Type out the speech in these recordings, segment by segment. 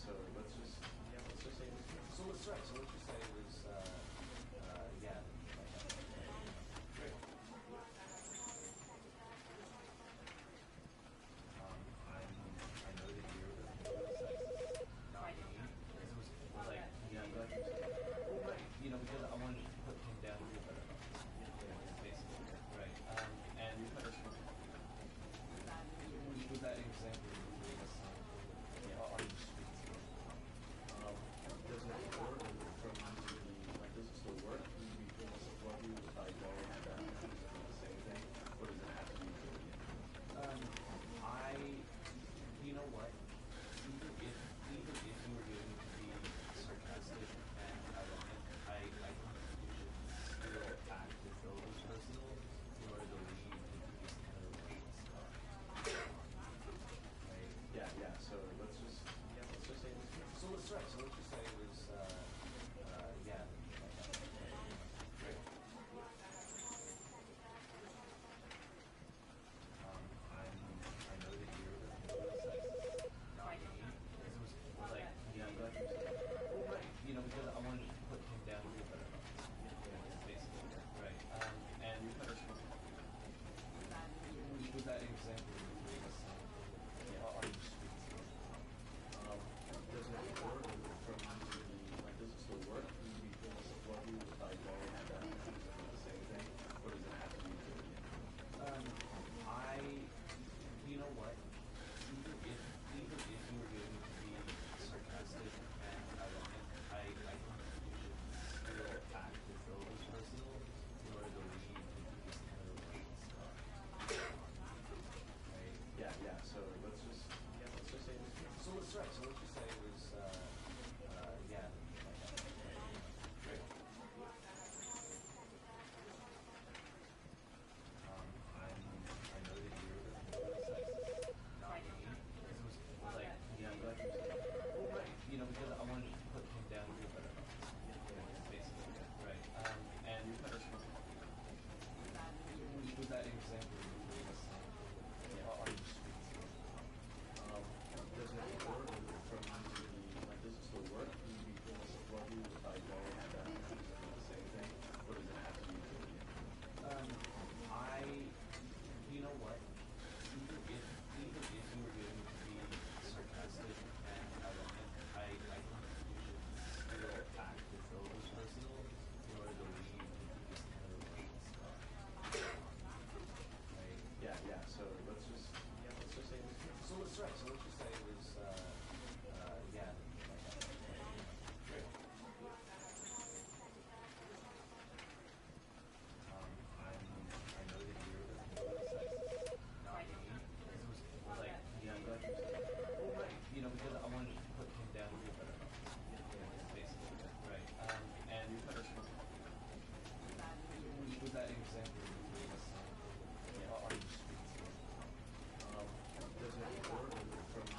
So let's just say it was. So let's right. So let's just say it was. Yeah. Great. I know that you're the not me. It was like, yeah, I'm glad you said that. Well, right. Because I wanted to put him down to a better place. Basically, right. And was that example you gave us? Are you speaking? Does it work from does it still work? Do you feel myself love you if I go and do the same thing? Or does it have to be you know what? Even if you were going to be sarcastic and ironic, I think you should still act as though it was personal in order to leave these kind of stuff. Right? Yeah. So let's just say it was. So let's just say it was. Yeah. Great. I know that you're the not me. It was like, yeah, I'm glad you said that. Well, right. Because I wanted to put him down to a better place. Basically, right. And was that example you gave us? Are you speaking? Does it work from does it still work? Do you feel myself love you if I go and do the same thing? Or does it have to be you know what? Even if you were going to be sarcastic and ironic, I think you should still act as though it was personal in order to leave these kind of stuff. Right? Yeah. So let's just say it was. So let's just say it was. Yeah. Great. I know that you're the not me. It was like, yeah, I'm glad you said that. Well, right. Because I wanted to put him down to a better place. Basically, right. And was that example you gave us? Are you speaking? Does it work from does it still work? Do you feel myself love you if I go and do the same thing? Or does it have to be you know what? Even if you were going to be sarcastic and ironic, I think you should still act as though it was personal in order to leave these kind of stuff. Right? Yeah. So let's just say it was. So let's just say it was. Yeah. Great. I know that you're the not me. It was like, yeah, I'm glad you said that. Well, right. Because I wanted to put him down to a better place. Basically, right. And was that example you gave us? Are you speaking? Does it work from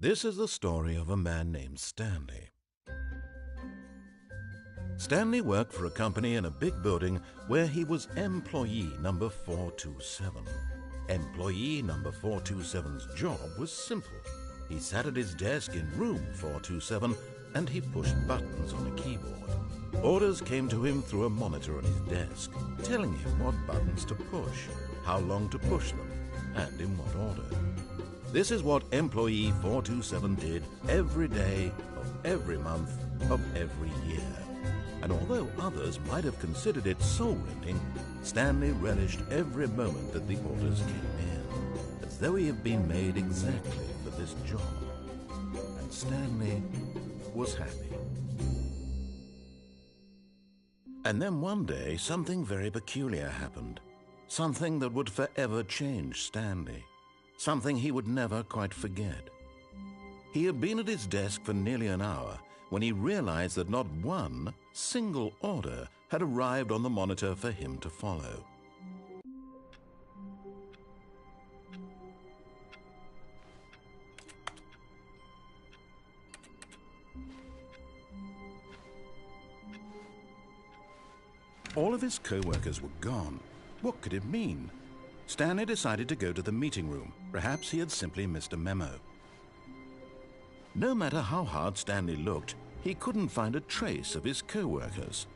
This is the story of a man named Stanley. Stanley worked for a company in a big building where he was employee number 427. Employee number 427's job was simple. He sat at his desk in room 427 and he pushed buttons on a keyboard. Orders came to him through a monitor on his desk, telling him what buttons to push, how long to push them, and in what order. This is what employee 427 did every day of every month of every year. And although others might have considered it soul-rending, Stanley relished every moment that the orders came in, as though he had been made exactly for this job. And Stanley was happy. And then one day, something very peculiar happened. Something that would forever change Stanley. Something he would never quite forget. He had been at his desk for nearly an hour when he realized that not one single order had arrived on the monitor for him to follow. All of his co-workers were gone. What could it mean? Stanley decided to go to the meeting room. Perhaps he had simply missed a memo. No matter how hard Stanley looked, he couldn't find a trace of his co-workers.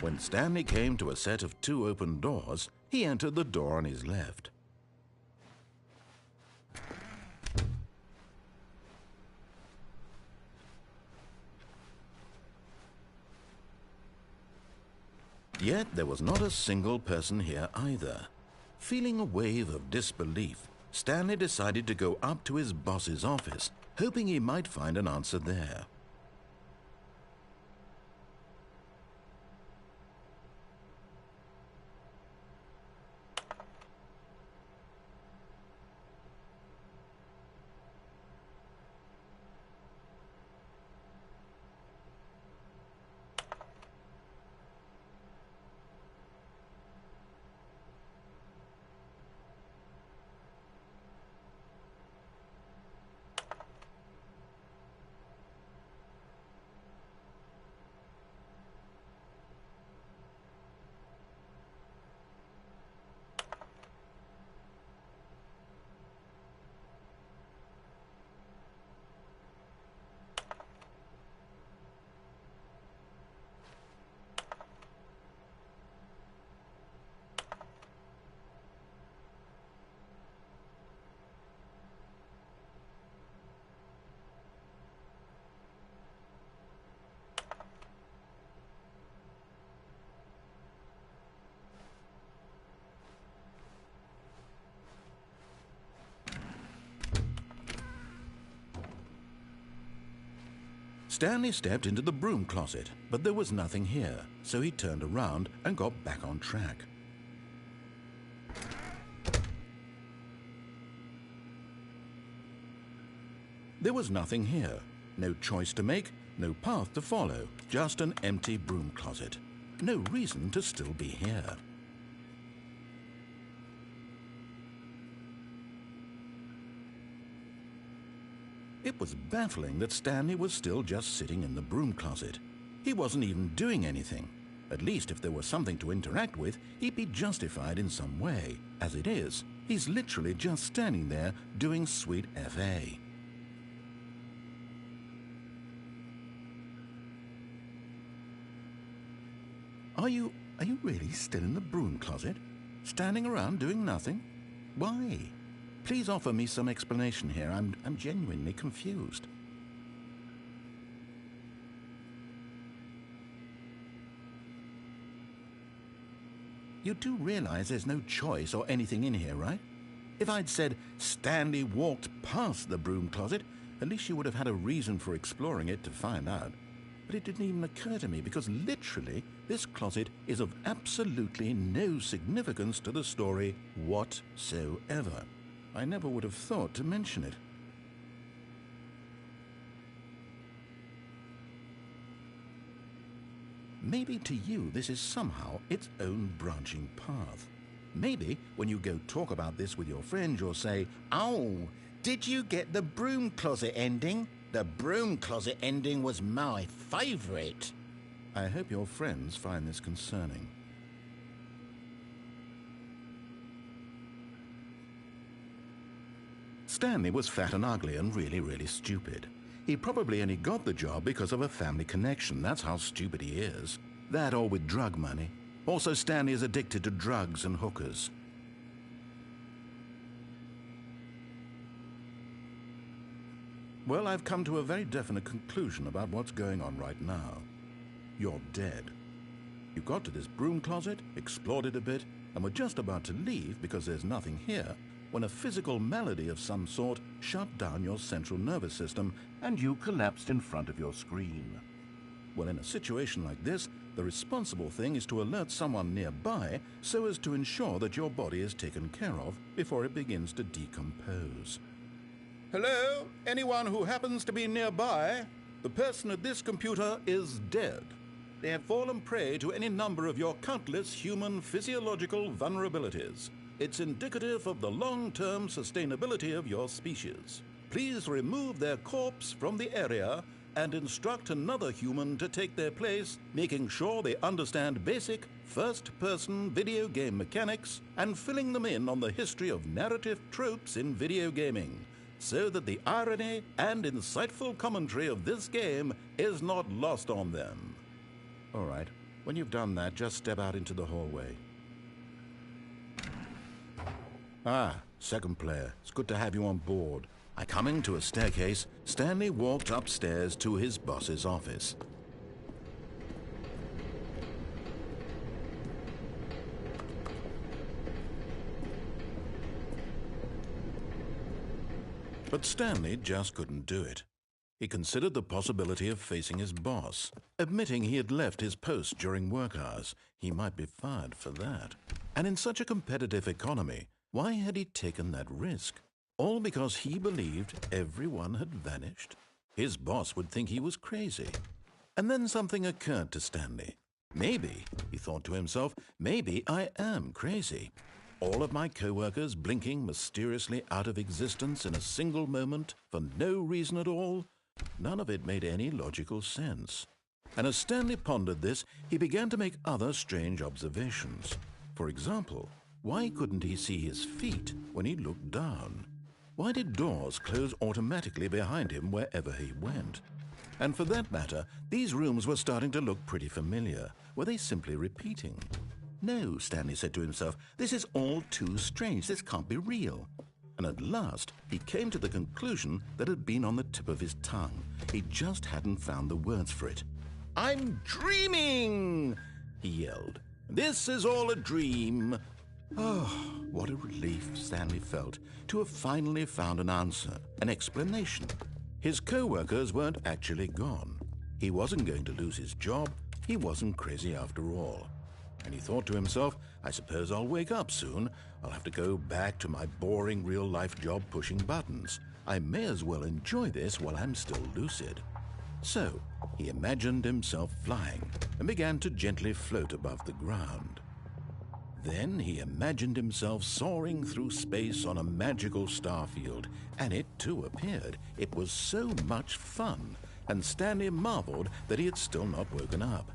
When Stanley came to a set of 2 open doors, he entered the door on his left. Yet there was not a single person here either. Feeling a wave of disbelief, Stanley decided to go up to his boss's office, hoping he might find an answer there. Stanley stepped into the broom closet, but there was nothing here, so he turned around and got back on track. There was nothing here. No choice to make, no path to follow, just an empty broom closet. No reason to still be here. It was baffling that Stanley was still just sitting in the broom closet. He wasn't even doing anything. At least if there was something to interact with, he'd be justified in some way. As it is, he's literally just standing there doing sweet FA. Are you really still in the broom closet? Standing around doing nothing? Why? Please offer me some explanation here. I'm genuinely confused. You do realize there's no choice or anything in here, right? If I'd said Stanley walked past the broom closet, at least you would have had a reason for exploring it to find out. But it didn't even occur to me because literally this closet is of absolutely no significance to the story whatsoever. I never would have thought to mention it. Maybe to you this is somehow its own branching path. Maybe when you go talk about this with your friends, you'll say, "Oh, did you get the broom closet ending? The broom closet ending was my favourite." I hope your friends find this concerning. Stanley was fat and ugly and really stupid. He probably only got the job because of a family connection. That's how stupid he is. That or with drug money. Also, Stanley is addicted to drugs and hookers. Well, I've come to a very definite conclusion about what's going on right now. You're dead. You got to this broom closet, explored it a bit, and were just about to leave because there's nothing here, when a physical malady of some sort shut down your central nervous system and you collapsed in front of your screen. Well, in a situation like this, the responsible thing is to alert someone nearby so as to ensure that your body is taken care of before it begins to decompose. Hello? Anyone who happens to be nearby? The person at this computer is dead. They have fallen prey to any number of your countless human physiological vulnerabilities. It's indicative of the long-term sustainability of your species. Please remove their corpse from the area and instruct another human to take their place, making sure they understand basic first-person video game mechanics and filling them in on the history of narrative tropes in video gaming, so that the irony and insightful commentary of this game is not lost on them. All right, when you've done that, just step out into the hallway. Ah, second player. It's good to have you on board. Coming to a staircase, Stanley walked upstairs to his boss's office. But Stanley just couldn't do it. He considered the possibility of facing his boss, admitting he had left his post during work hours. He might be fired for that. And in such a competitive economy, why had he taken that risk? All because he believed everyone had vanished? His boss would think he was crazy. And then something occurred to Stanley. Maybe, he thought to himself, maybe I am crazy. All of my co-workers blinking mysteriously out of existence in a single moment for no reason at all? None of it made any logical sense. And as Stanley pondered this, he began to make other strange observations. For example, why couldn't he see his feet when he looked down? Why did doors close automatically behind him wherever he went? And for that matter, these rooms were starting to look pretty familiar. Were they simply repeating? No, Stanley said to himself, this is all too strange. This can't be real. And at last, he came to the conclusion that had been on the tip of his tongue. He just hadn't found the words for it. "I'm dreaming!" he yelled. "This is all a dream." Oh, what a relief Stanley felt to have finally found an answer, an explanation. His co-workers weren't actually gone. He wasn't going to lose his job. He wasn't crazy after all. And he thought to himself, I suppose I'll wake up soon. I'll have to go back to my boring real-life job pushing buttons. I may as well enjoy this while I'm still lucid. So he imagined himself flying and began to gently float above the ground. Then he imagined himself soaring through space on a magical starfield, and it too appeared. It was so much fun, and Stanley marveled that he had still not woken up.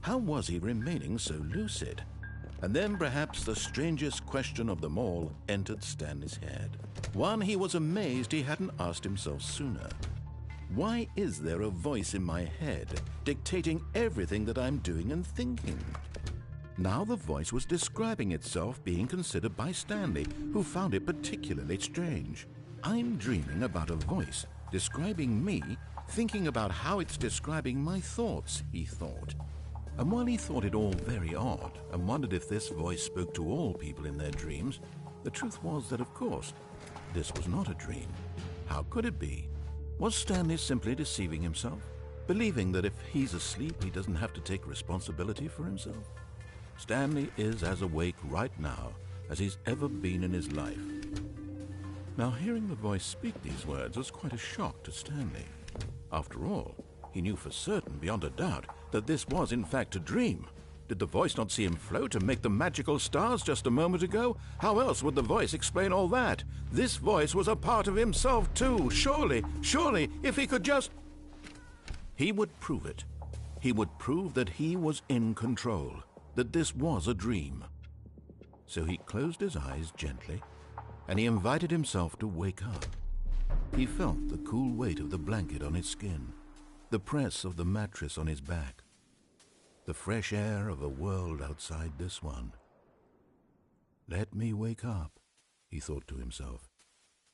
How was he remaining so lucid? And then perhaps the strangest question of them all entered Stanley's head. One he was amazed he hadn't asked himself sooner. Why is there a voice in my head dictating everything that I'm doing and thinking? Now the voice was describing itself being considered by Stanley, who found it particularly strange. I'm dreaming about a voice describing me, thinking about how it's describing my thoughts, he thought. And while he thought it all very odd and wondered if this voice spoke to all people in their dreams, the truth was that, of course, this was not a dream. How could it be? Was Stanley simply deceiving himself, believing that if he's asleep, he doesn't have to take responsibility for himself? Stanley is as awake right now as he's ever been in his life. Now, hearing the voice speak these words was quite a shock to Stanley. After all, he knew for certain, beyond a doubt, that this was in fact a dream. Did the voice not see him float and make the magical stars just a moment ago? How else would the voice explain all that? This voice was a part of himself too. Surely, if he could just... He would prove it. He would prove that he was in control, that this was a dream. So he closed his eyes gently, and he invited himself to wake up. He felt the cool weight of the blanket on his skin, the press of the mattress on his back, the fresh air of a world outside this one. Let me wake up, he thought to himself.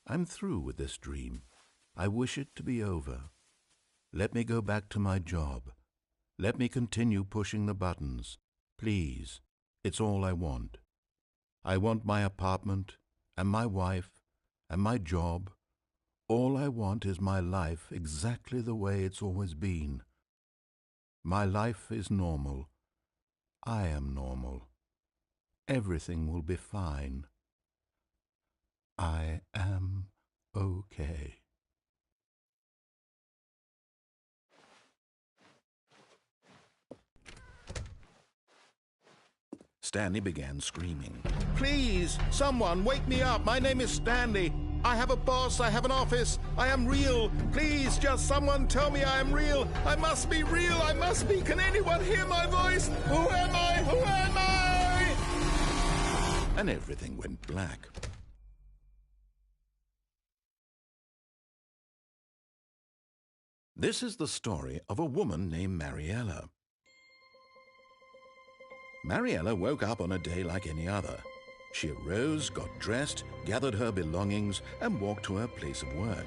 I'm through with this dream. I wish it to be over. Let me go back to my job. Let me continue pushing the buttons. Please, it's all I want. I want my apartment and my wife and my job. All I want is my life exactly the way it's always been. My life is normal. I am normal. Everything will be fine. I am okay. Stanley began screaming. Please, someone, wake me up. My name is Stanley. I have a boss. I have an office. I am real. Please, just someone tell me I am real. I must be real. I must be. Can anyone hear my voice? Who am I? Who am I? And everything went black. This is the story of a woman named Mariella. Mariella woke up on a day like any other. She arose, got dressed, gathered her belongings, and walked to her place of work.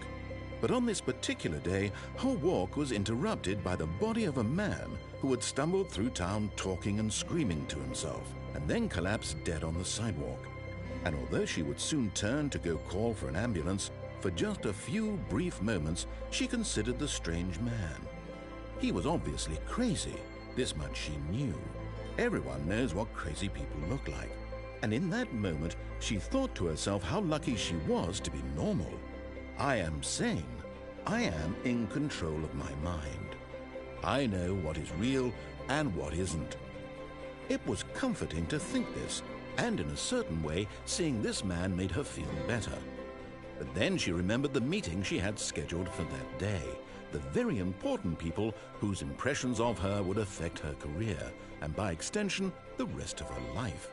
But on this particular day, her walk was interrupted by the body of a man who had stumbled through town talking and screaming to himself, and then collapsed dead on the sidewalk. And although she would soon turn to go call for an ambulance, for just a few brief moments she considered the strange man. He was obviously crazy. This much she knew. Everyone knows what crazy people look like. And in that moment, she thought to herself how lucky she was to be normal. I am sane. I am in control of my mind. I know what is real and what isn't. It was comforting to think this, and in a certain way, seeing this man made her feel better. But then she remembered the meeting she had scheduled for that day, the very important people whose impressions of her would affect her career, and by extension, the rest of her life.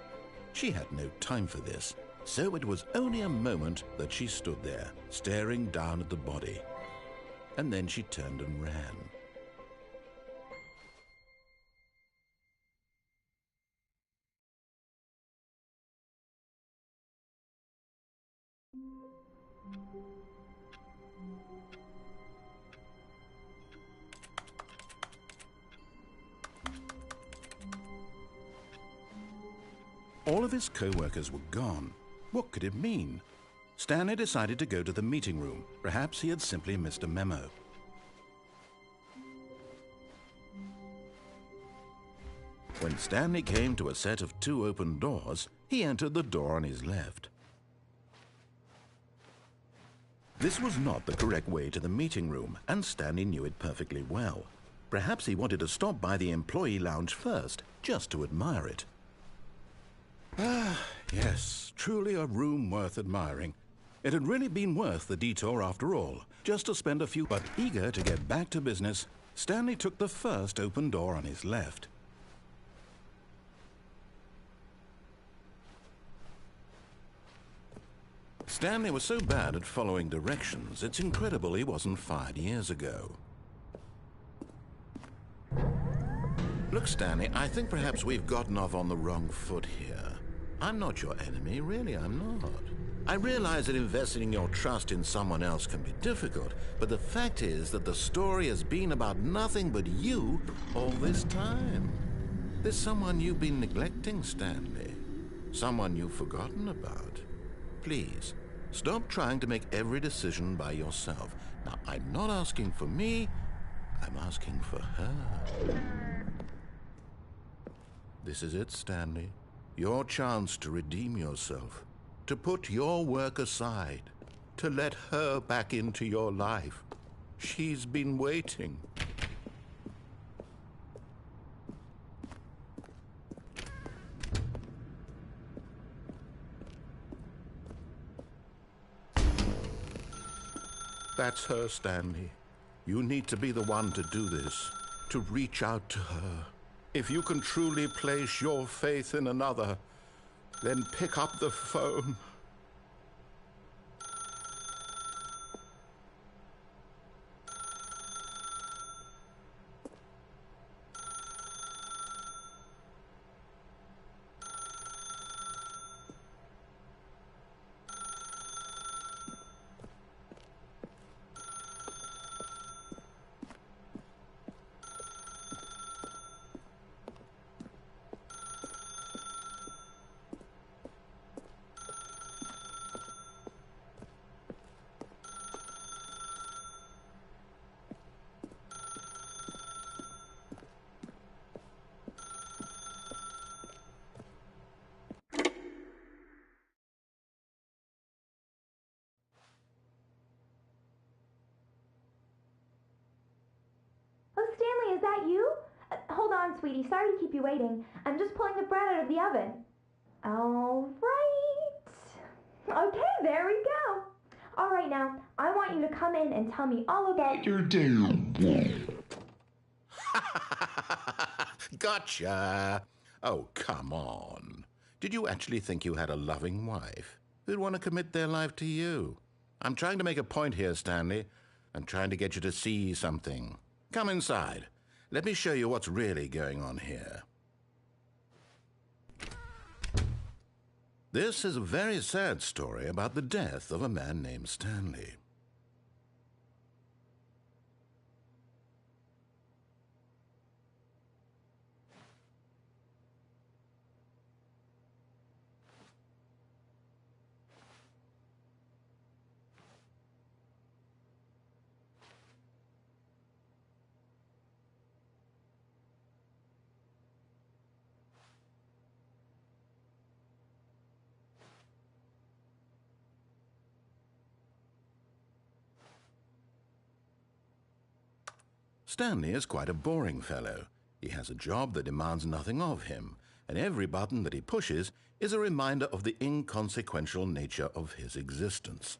She had no time for this, so it was only a moment that she stood there, staring down at the body. And then she turned and ran. All of his co-workers were gone. What could it mean? Stanley decided to go to the meeting room. Perhaps he had simply missed a memo. When Stanley came to a set of 2 open doors, he entered the door on his left. This was not the correct way to the meeting room, and Stanley knew it perfectly well. Perhaps he wanted to stop by the employee lounge first, just to admire it. Ah, yes, truly a room worth admiring. It had really been worth the detour after all, just to spend a few... But eager to get back to business, Stanley took the first open door on his left. Stanley was so bad at following directions, it's incredible he wasn't fired years ago. Look, Stanley, I think perhaps we've gotten off on the wrong foot here. I'm not your enemy, really, I'm not. I realize that investing your trust in someone else can be difficult, but the fact is that the story has been about nothing but you all this time. There's someone you've been neglecting, Stanley. Someone you've forgotten about. Please, stop trying to make every decision by yourself. Now, I'm not asking for me, I'm asking for her. This is it, Stanley. Your chance to redeem yourself, to put your work aside. to let her back into your life. She's been waiting. That's her, Stanley. You need to be the one to do this, to reach out to her. If you can truly place your faith in another, then pick up the phone. Oh, Stanley, is that you? Hold on, sweetie. Sorry to keep you waiting. I'm just pulling the bread out of the oven. All right. Okay, there we go. All right, now, I want you to come in and tell me all about your day. Gotcha. Oh, come on. Did you actually think you had a loving wife who'd want to commit their life to you? I'm trying to make a point here, Stanley. I'm trying to get you to see something. Come inside. Let me show you what's really going on here. This is a very sad story about the death of a man named Stanley. Stanley is quite a boring fellow. He has a job that demands nothing of him, and every button that he pushes is a reminder of the inconsequential nature of his existence.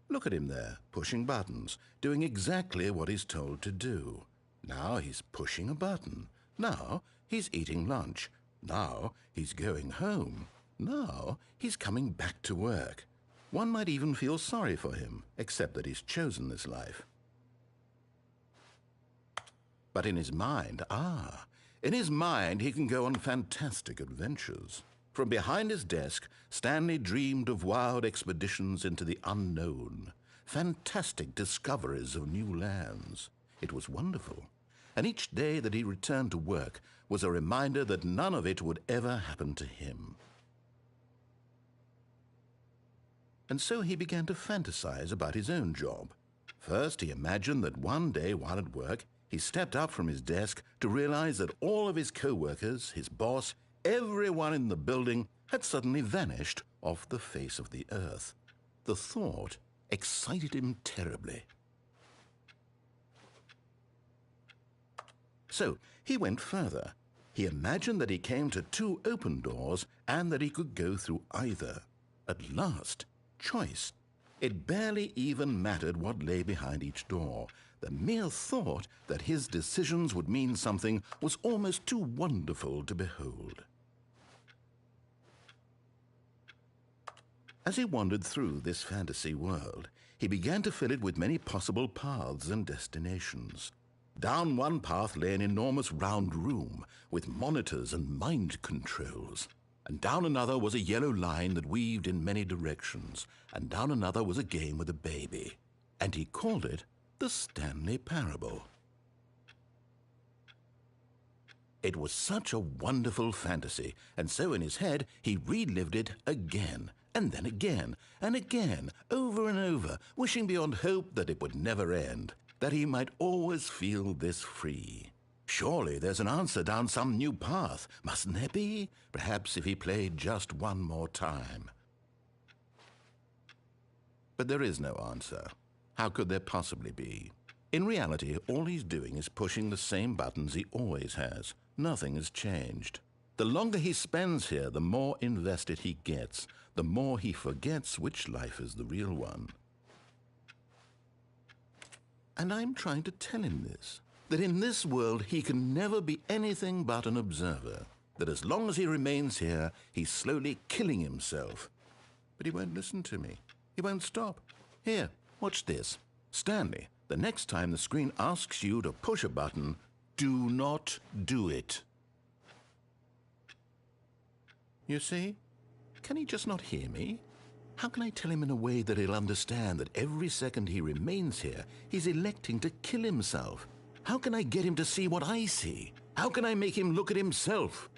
Look at him there, pushing buttons, doing exactly what he's told to do. Now he's pushing a button. Now he's eating lunch. Now he's going home. Now he's coming back to work. One might even feel sorry for him, except that he's chosen this life. But in his mind, in his mind he can go on fantastic adventures. From behind his desk, Stanley dreamed of wild expeditions into the unknown, fantastic discoveries of new lands. It was wonderful. And each day that he returned to work was a reminder that none of it would ever happen to him. And so he began to fantasize about his own job. First, he imagined that one day while at work, he stepped up from his desk to realize that all of his co-workers, his boss, everyone in the building had suddenly vanished off the face of the earth. The thought excited him terribly. So he went further. He imagined that he came to two open doors and that he could go through either. At last, choice. It barely even mattered what lay behind each door. The mere thought that his decisions would mean something was almost too wonderful to behold. As he wandered through this fantasy world, he began to fill it with many possible paths and destinations. Down one path lay an enormous round room with monitors and mind controls. And down another was a yellow line that weaved in many directions. And down another was a game with a baby. And he called it the Stanley Parable. It was such a wonderful fantasy, and so in his head he relived it again, and then again, and again, over and over, wishing beyond hope that it would never end. that he might always feel this free. Surely there's an answer down some new path, mustn't there be? Perhaps if he played just one more time. But there is no answer. How could there possibly be? In reality, all he's doing is pushing the same buttons he always has. Nothing has changed. The longer he spends here, the more invested he gets, the more he forgets which life is the real one. And I'm trying to tell him this, that in this world he can never be anything but an observer, that as long as he remains here, he's slowly killing himself. But he won't listen to me. He won't stop. Here, watch this. Stanley, the next time the screen asks you to push a button, do not do it. You see? Can he just not hear me? How can I tell him in a way that he'll understand that every second he remains here, he's electing to kill himself? How can I get him to see what I see? How can I make him look at himself?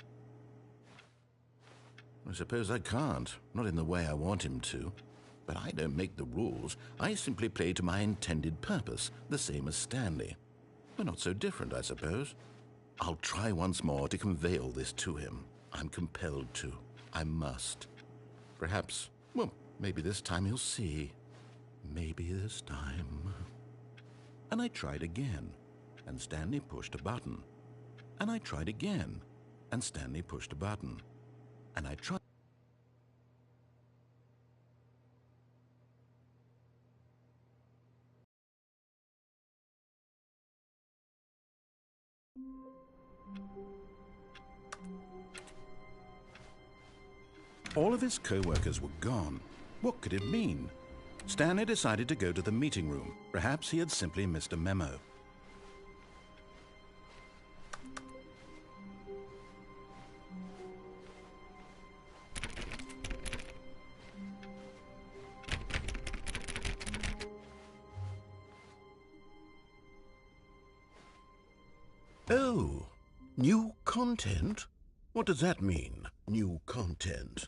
I suppose I can't, not in the way I want him to. But I don't make the rules. I simply play to my intended purpose, the same as Stanley. We're not so different, I suppose. I'll try once more to convey all this to him. I'm compelled to. I must. Perhaps, well, maybe this time he'll see. Maybe this time. And I tried again, and Stanley pushed a button. And I tried again, and Stanley pushed a button. And I tried. All of his co-workers were gone. What could it mean? Stanley decided to go to the meeting room. Perhaps he had simply missed a memo. Oh, new content? What does that mean, new content?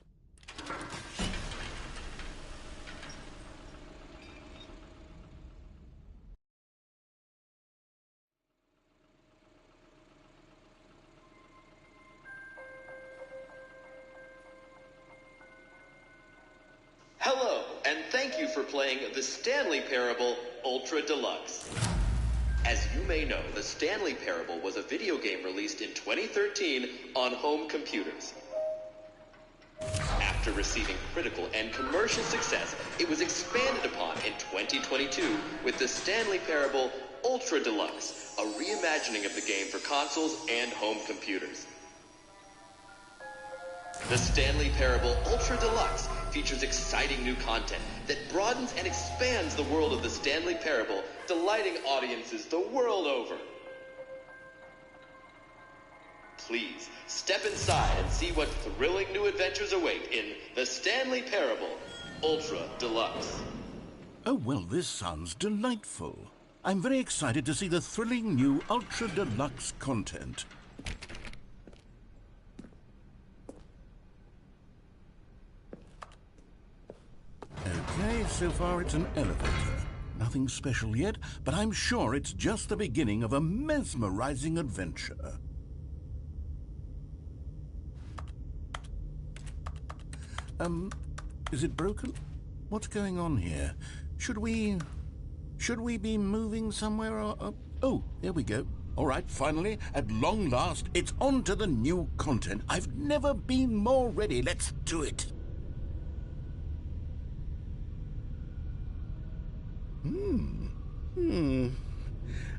Hello, and thank you for playing the Stanley Parable Ultra Deluxe. As you may know, the Stanley Parable was a video game released in 2013 on home computers. After receiving critical and commercial success, it was expanded upon in 2022 with the Stanley Parable Ultra Deluxe, a reimagining of the game for consoles and home computers. The Stanley Parable Ultra Deluxe features exciting new content that broadens and expands the world of the Stanley Parable, delighting audiences the world over. Please, step inside and see what thrilling new adventures await in the Stanley Parable Ultra Deluxe. Oh, well, this sounds delightful. I'm very excited to see the thrilling new Ultra Deluxe content. Okay, so far it's an elevator. Nothing special yet, but I'm sure it's just the beginning of a mesmerizing adventure. Is it broken? What's going on here? Should we be moving somewhere or... Oh, there we go. All right, finally, at long last, it's on to the new content. I've never been more ready. Let's do it.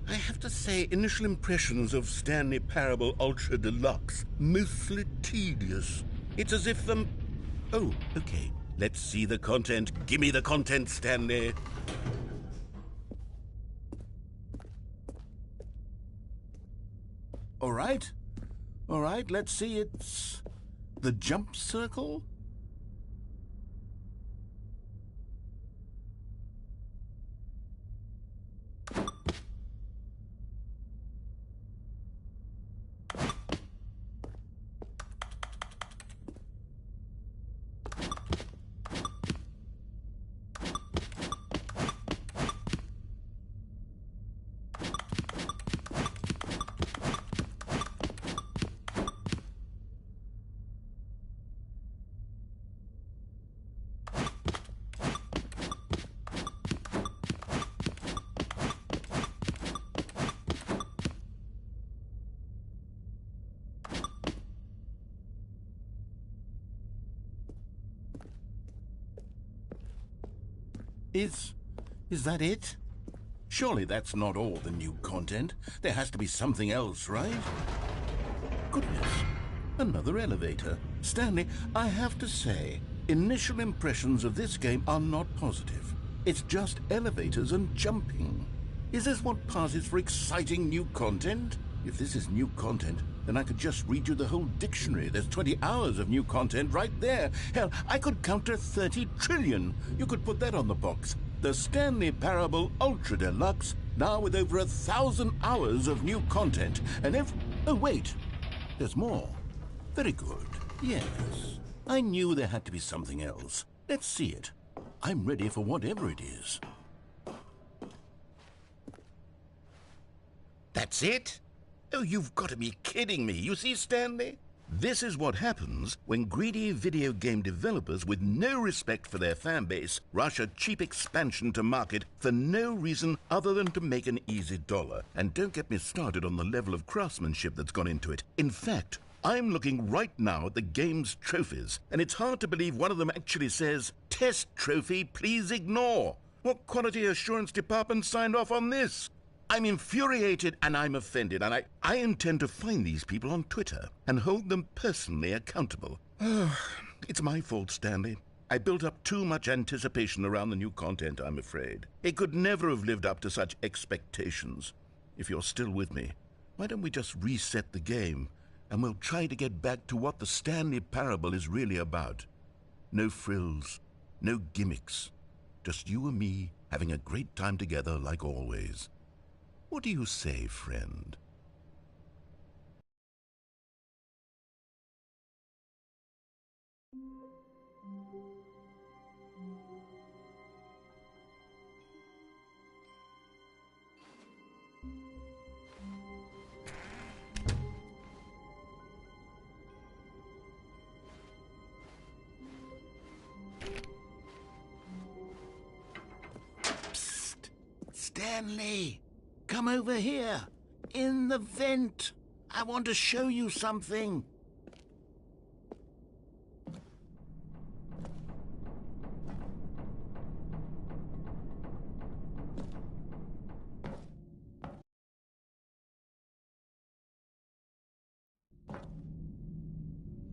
I have to say, initial impressions of Stanley Parable Ultra Deluxe, mostly tedious. It's as if Oh, okay. Let's see the content. Give me the content, Stanley. All right, let's see. It's the jump circle. Is that it? Surely that's not all the new content. There has to be something else, right? Goodness, another elevator. Stanley, I have to say, initial impressions of this game are not positive. It's just elevators and jumping. Is this what passes for exciting new content? If this is new content, then I could just read you the whole dictionary. There's 20 hours of new content right there. Hell, I could count to 30 trillion. You could put that on the box. The Stanley Parable Ultra Deluxe, now with over 1,000 hours of new content. And if... Oh, wait. There's more. Very good. Yes. I knew there had to be something else. Let's see it. I'm ready for whatever it is. That's it? Oh, you've got to be kidding me. You see, Stanley? This is what happens when greedy video game developers with no respect for their fan base rush a cheap expansion to market for no reason other than to make an easy dollar. And don't get me started on the level of craftsmanship that's gone into it. In fact, I'm looking right now at the game's trophies, and it's hard to believe one of them actually says, "Test trophy, please ignore." What quality assurance department signed off on this? I'm infuriated and I'm offended, and I intend to find these people on Twitter and hold them personally accountable. It's my fault, Stanley. I built up too much anticipation around the new content, I'm afraid. It could never have lived up to such expectations. If you're still with me, why don't we just reset the game, and we'll try to get back to what the Stanley Parable is really about. No frills, no gimmicks. Just you and me having a great time together like always. What do you say, friend? Psst! Stanley! Come over here, in the vent. I want to show you something.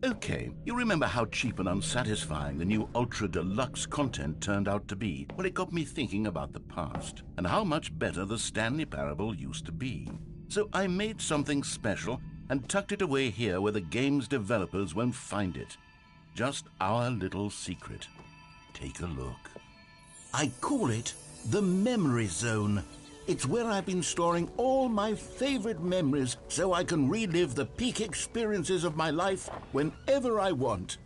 Okay, you remember how cheap and unsatisfying the new Ultra Deluxe content turned out to be? Well, it got me thinking about the past and how much better the Stanley Parable used to be. So I made something special and tucked it away here where the game's developers won't find it. Just our little secret. Take a look. I call it the Memory Zone. It's where I've been storing all my favorite memories so I can relive the peak experiences of my life whenever I want.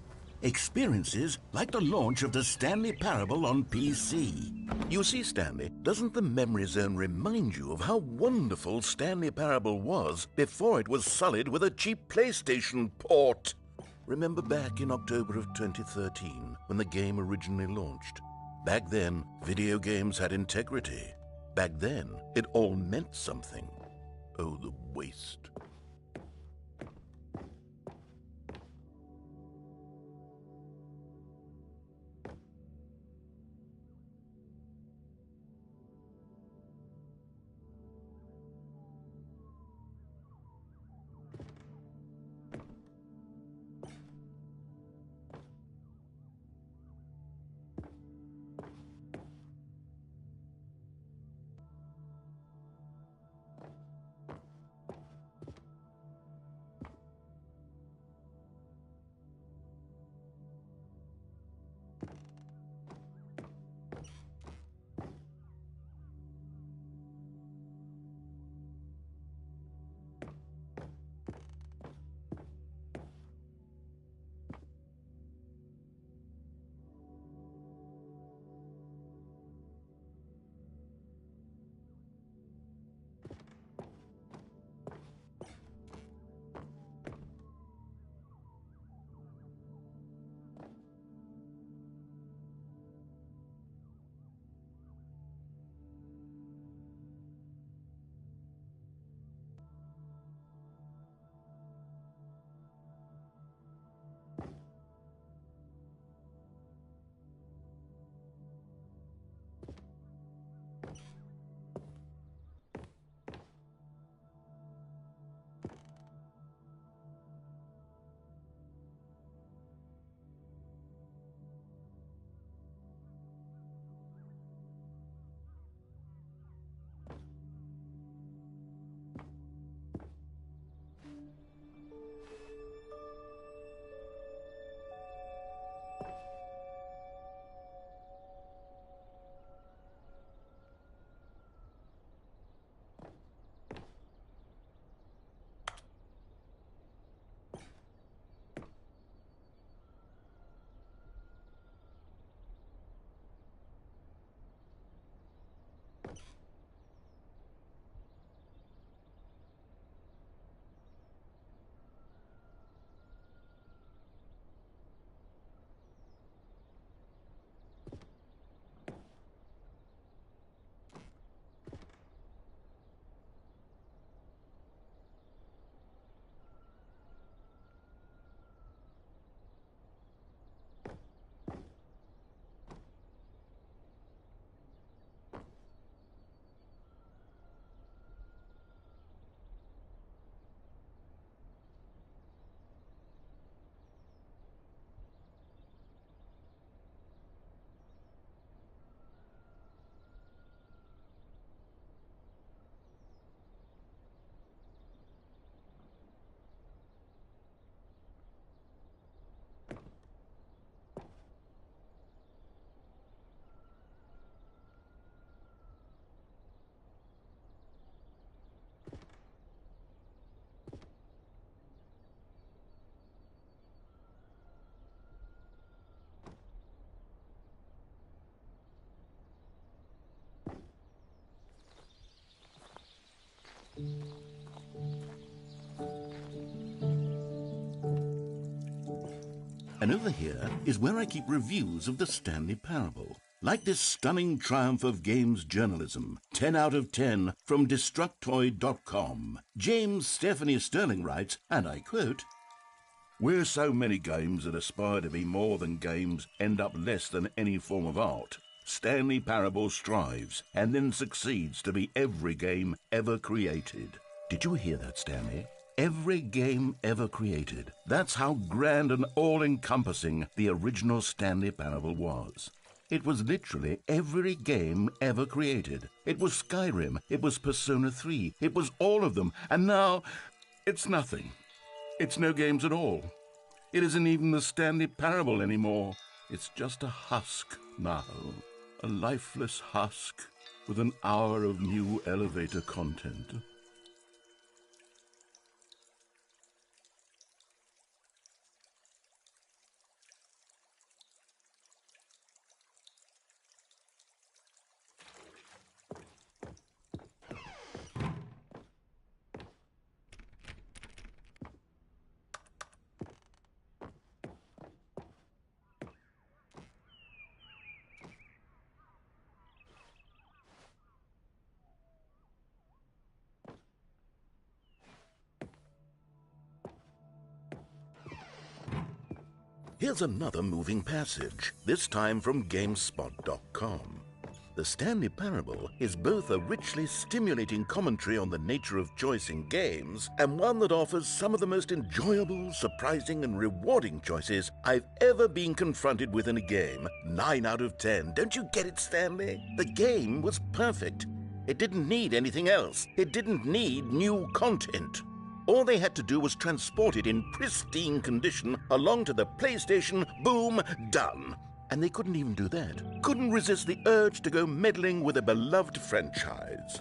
Experiences like the launch of the Stanley Parable on PC. You see, Stanley, doesn't the Memory Zone remind you of how wonderful Stanley Parable was before it was sullied with a cheap PlayStation port? Remember back in October of 2013 when the game originally launched? Back then, video games had integrity. Back then, it all meant something. Oh, the waste. And over here is where I keep reviews of the Stanley Parable. Like this stunning triumph of games journalism, 10 out of 10 from Destructoid.com. James Stephanie Sterling writes, and I quote, "Where so many games that aspire to be more than games end up less than any form of art, Stanley Parable strives and then succeeds to be every game ever created." Did you hear that, Stanley? Every game ever created. That's how grand and all-encompassing the original Stanley Parable was. It was literally every game ever created. It was Skyrim, it was Persona 3, it was all of them, and now it's nothing. It's no games at all. It isn't even the Stanley Parable anymore. It's just a husk now. A lifeless husk with an hour of new elevator content. Here's another moving passage, this time from GameSpot.com. The Stanley Parable is both a richly stimulating commentary on the nature of choice in games and one that offers some of the most enjoyable, surprising, and rewarding choices I've ever been confronted with in a game. 9 out of 10. Don't you get it, Stanley? The game was perfect. It didn't need anything else. It didn't need new content. All they had to do was transport it in pristine condition along to the PlayStation. Boom, done. And they couldn't even do that. Couldn't resist the urge to go meddling with a beloved franchise.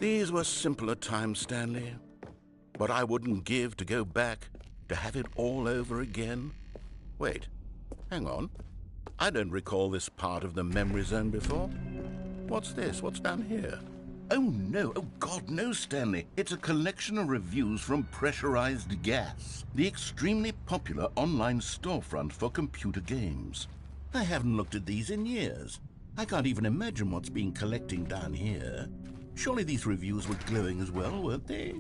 These were simpler times, Stanley. But I wouldn't give to go back, to have it all over again. Wait, hang on. I don't recall this part of the memory zone before. What's this? What's down here? Oh, no. Oh, God, no, Stanley. It's a collection of reviews from Pressurized Gas, the extremely popular online storefront for computer games. I haven't looked at these in years. I can't even imagine what's been collecting down here. Surely these reviews were glowing as well, weren't they?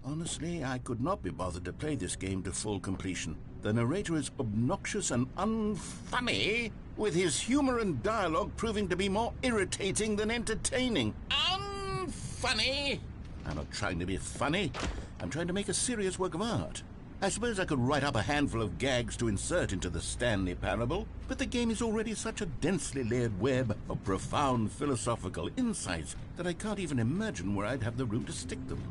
Honestly, I could not be bothered to play this game to full completion. The narrator is obnoxious and unfunny, with his humor and dialogue proving to be more irritating than entertaining. Unfunny! I'm not trying to be funny. I'm trying to make a serious work of art. I suppose I could write up a handful of gags to insert into the Stanley Parable, but the game is already such a densely layered web of profound philosophical insights that I can't even imagine where I'd have the room to stick them.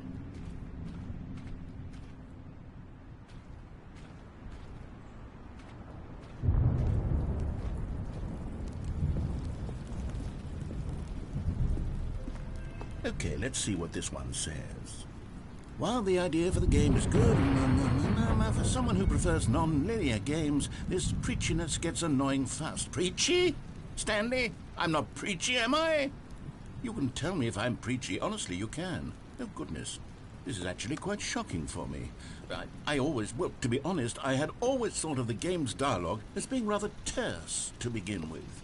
Okay, let's see what this one says. While the idea for the game is good, for someone who prefers non-linear games, this preachiness gets annoying fast. Preachy? Stanley? I'm not preachy, am I? You can tell me if I'm preachy. Honestly, you can. Oh, goodness. This is actually quite shocking for me. Well, to be honest, I had always thought of the game's dialogue as being rather terse to begin with.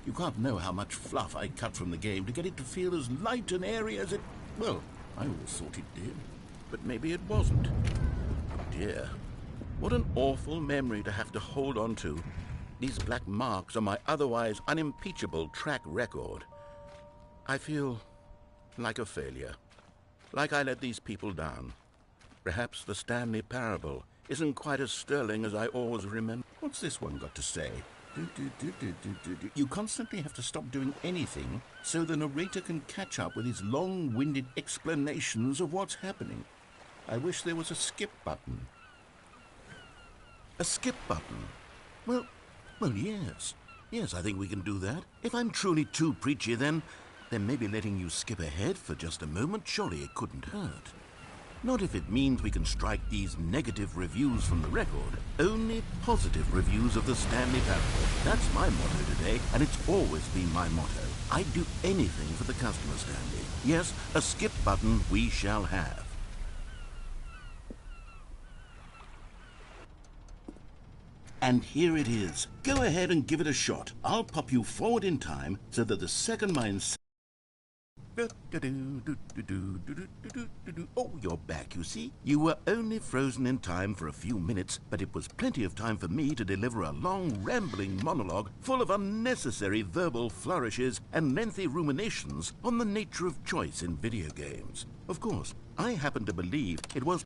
You can't know how much fluff I cut from the game to get it to feel as light and airy as it... Well, I always thought it did. But maybe it wasn't. Oh dear. What an awful memory to have to hold on to. These black marks on my otherwise unimpeachable track record. I feel like a failure. Like I let these people down. Perhaps the Stanley Parable isn't quite as sterling as I always remember. What's this one got to say? You constantly have to stop doing anything so the narrator can catch up with his long-winded explanations of what's happening. I wish there was a skip button. A skip button? Well, yes. Yes, I think we can do that. If I'm truly too preachy, then maybe letting you skip ahead for just a moment, surely it couldn't hurt. Not if it means we can strike these negative reviews from the record. Only positive reviews of the Stanley Parable. That's my motto today, and it's always been my motto. I'd do anything for the customer, Stanley. Yes, a skip button we shall have. And here it is. Go ahead and give it a shot. I'll pop you forward in time so that the second mind... Oh, you're back, you see. You were only frozen in time for a few minutes, but it was plenty of time for me to deliver a long, rambling monologue full of unnecessary verbal flourishes and lengthy ruminations on the nature of choice in video games. Of course, I happen to believe it was...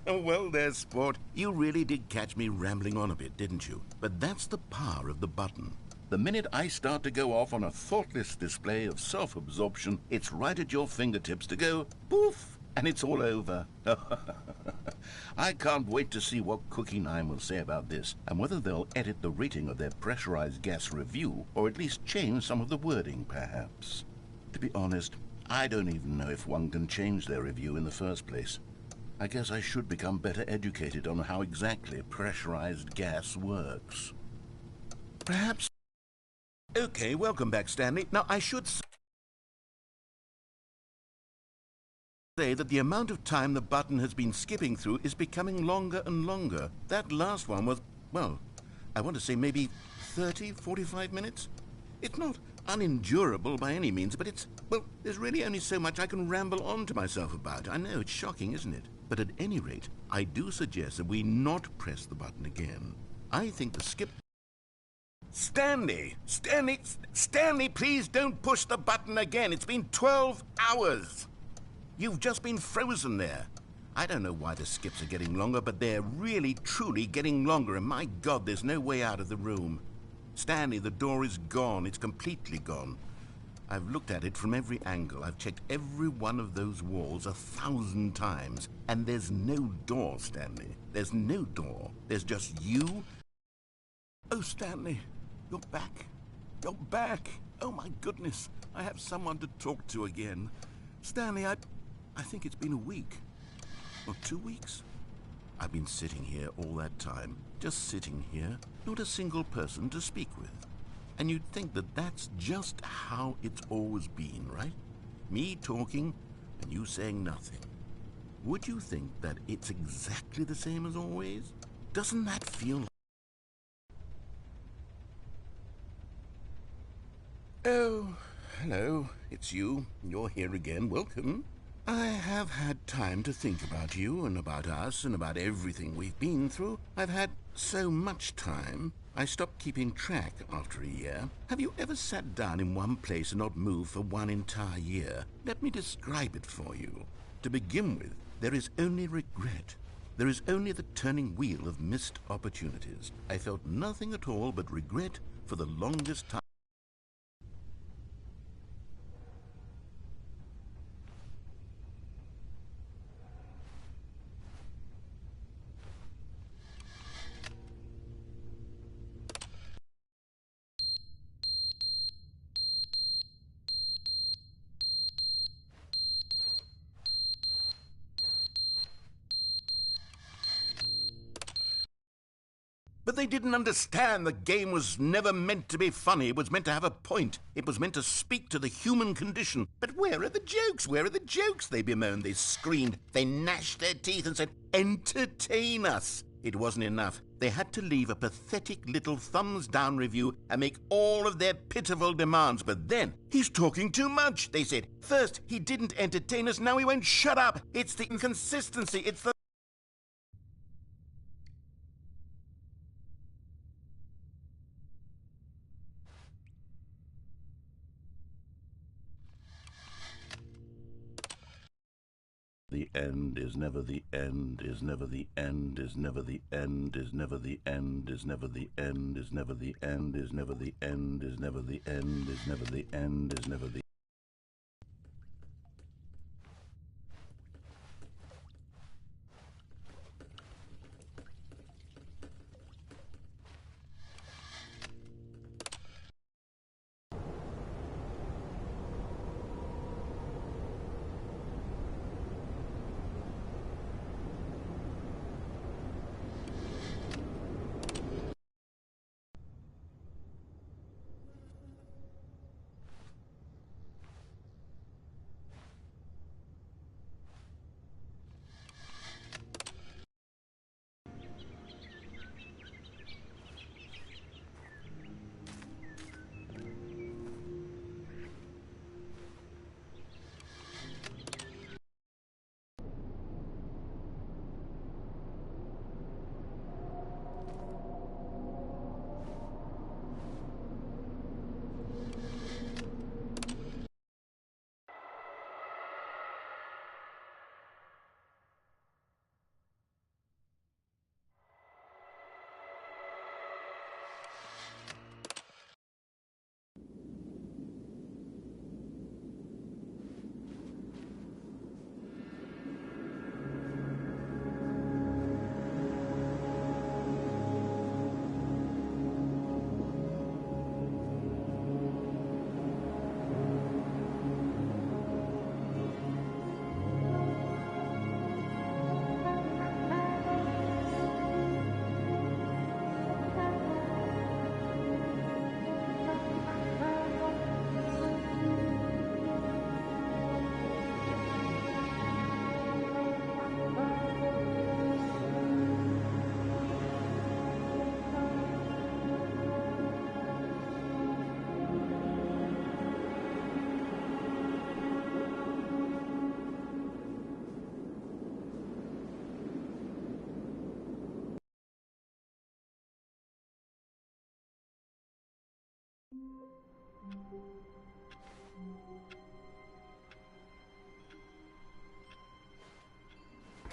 Well, there's sport. You really did catch me rambling on a bit, didn't you? But that's the power of the button. The minute I start to go off on a thoughtless display of self-absorption, it's right at your fingertips to go poof, and it's all over. I can't wait to see what Cookie 9 will say about this, and whether they'll edit the rating of their pressurized gas review, or at least change some of the wording, perhaps. To be honest, I don't even know if one can change their review in the first place. I guess I should become better educated on how exactly pressurized gas works. Perhaps... Okay, welcome back, Stanley. Now, I should say that the amount of time the button has been skipping through is becoming longer and longer. That last one was, well, I want to say maybe 30, 45 minutes? It's not unendurable by any means, but it's, well, there's really only so much I can ramble on to myself about. I know, it's shocking, isn't it? But at any rate, I do suggest that we not press the button again. I think the skip... Stanley, please don't push the button again. It's been 12 hours. You've just been frozen there. I don't know why the skips are getting longer, but they're really, truly getting longer, and my God, there's no way out of the room. Stanley, the door is gone. It's completely gone. I've looked at it from every angle. I've checked every one of those walls 1,000 times, and there's no door, Stanley. There's no door. There's just you. Oh, Stanley. You're back. You're back. Oh, my goodness. I have someone to talk to again. Stanley, I think it's been a week. Or 2 weeks. I've been sitting here all that time. Just sitting here. Not a single person to speak with. And you'd think that that's just how it's always been, right? Me talking and you saying nothing. Would you think that it's exactly the same as always? Doesn't that feel like... Oh, hello, it's you. You're here again. Welcome. I have had time to think about you and about us and about everything we've been through. I've had so much time. I stopped keeping track after a year. Have you ever sat down in one place and not moved for one entire year? Let me describe it for you. To begin with, there is only regret. There is only the turning wheel of missed opportunities. I felt nothing at all but regret for the longest time. But they didn't understand the game was never meant to be funny. It was meant to have a point. It was meant to speak to the human condition. But where are the jokes? Where are the jokes? They bemoaned, they screamed, they gnashed their teeth and said, entertain us. It wasn't enough. They had to leave a pathetic little thumbs-down review and make all of their pitiful demands. But then, he's talking too much, they said. First, he didn't entertain us, now he won't shut up. It's the inconsistency, it's the... the end, is never the end, is never the end, is never the end, is never the end, is never the end, is never the end, is never the end, is never the end, is never the end, is never the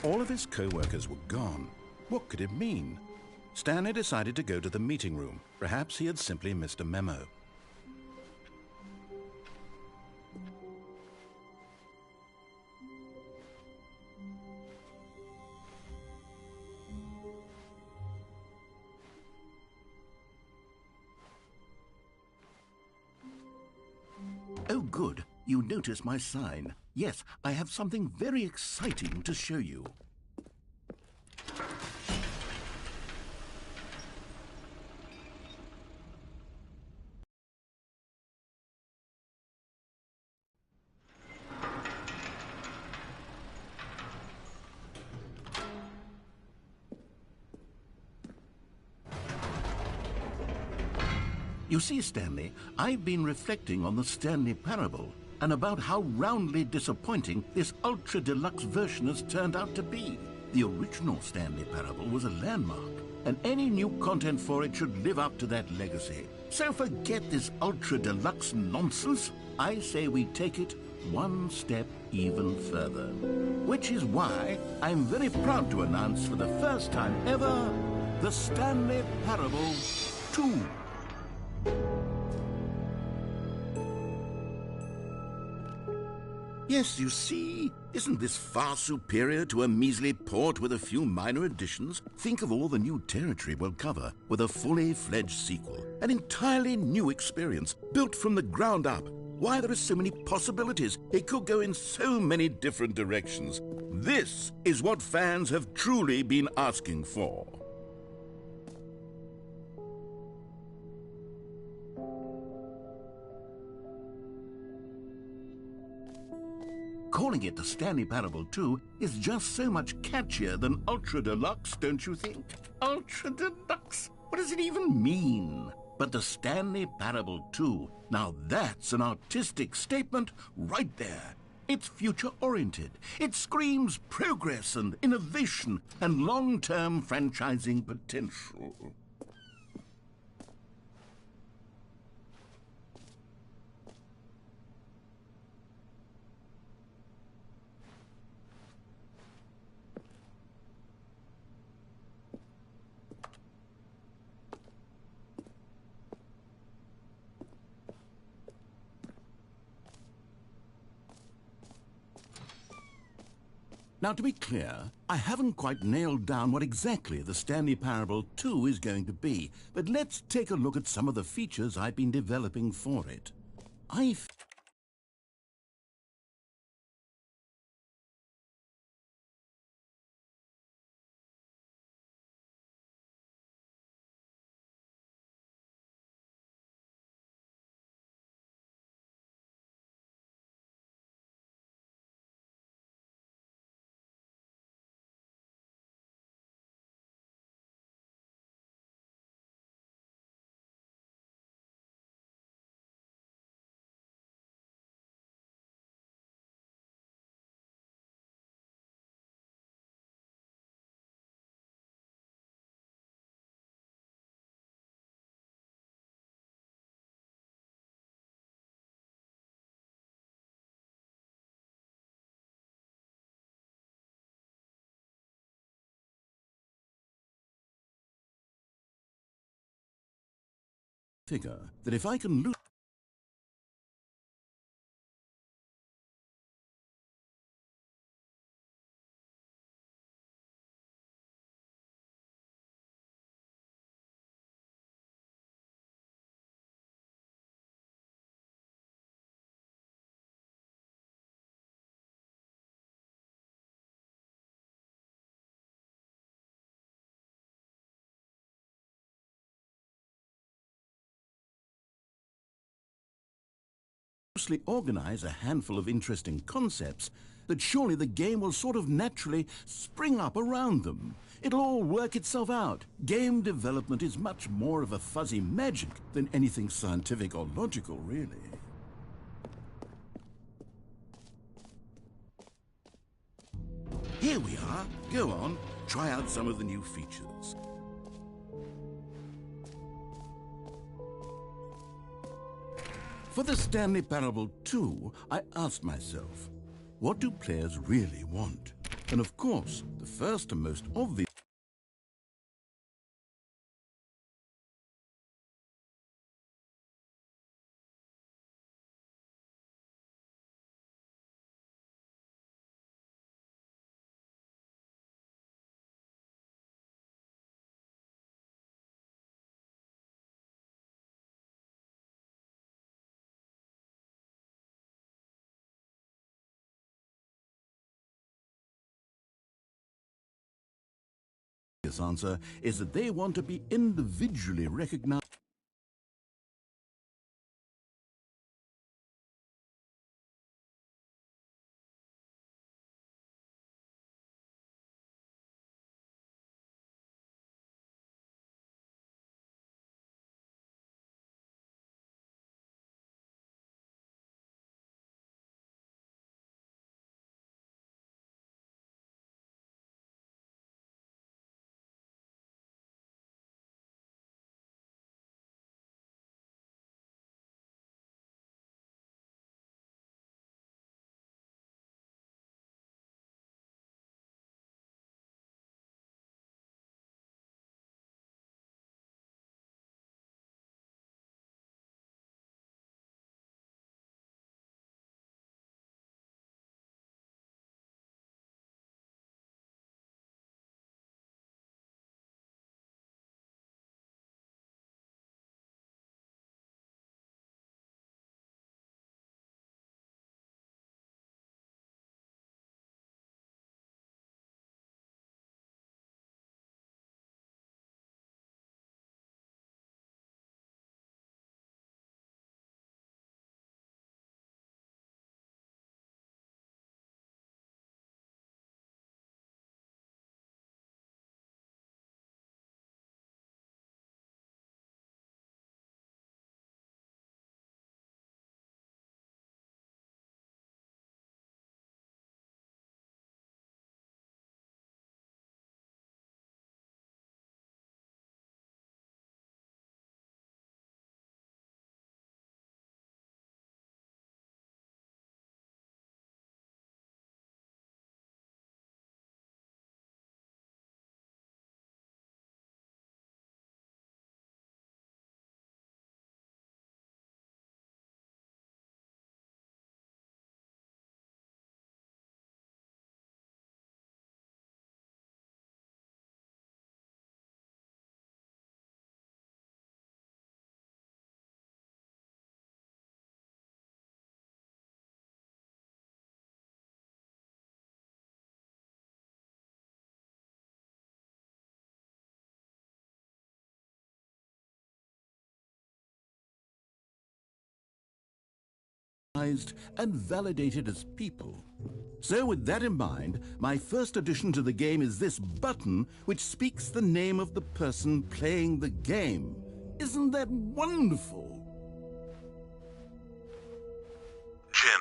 All of his co-workers were gone. What could it mean? Stanley decided to go to the meeting room. Perhaps he had simply missed a memo. Oh, good. You notice my sign. Yes, I have something very exciting to show you. You see, Stanley, I've been reflecting on the Stanley Parable and about how roundly disappointing this ultra-deluxe version has turned out to be. The original Stanley Parable was a landmark, and any new content for it should live up to that legacy. So forget this ultra-deluxe nonsense. I say we take it one step even further. Which is why I'm very proud to announce for the first time ever, the Stanley Parable 2. Yes, you see, isn't this far superior to a measly port with a few minor additions? Think of all the new territory we'll cover with a fully fledged sequel. An entirely new experience, built from the ground up. Why, there are so many possibilities. It could go in so many different directions. This is what fans have truly been asking for. Calling it the Stanley Parable 2 is just so much catchier than Ultra Deluxe, don't you think? Ultra Deluxe? What does it even mean? But the Stanley Parable 2, now that's an artistic statement right there. It's future-oriented. It screams progress and innovation and long-term franchising potential. Now, to be clear, I haven't quite nailed down what exactly the Stanley Parable 2 is going to be, but let's take a look at some of the features I've been developing for it. I figure that if I can lose loosely organize a handful of interesting concepts, that surely the game will sort of naturally spring up around them. It'll all work itself out. Game development is much more of a fuzzy magic than anything scientific or logical, really. Here we are. Go on, try out some of the new features. For the Stanley Parable 2, I asked myself, what do players really want? And of course, the first and most obvious answer is that they want to be individually recognized. recognized and validated as people. So with that in mind, my first addition to the game is this button which speaks the name of the person playing the game. Isn't that wonderful? Jim.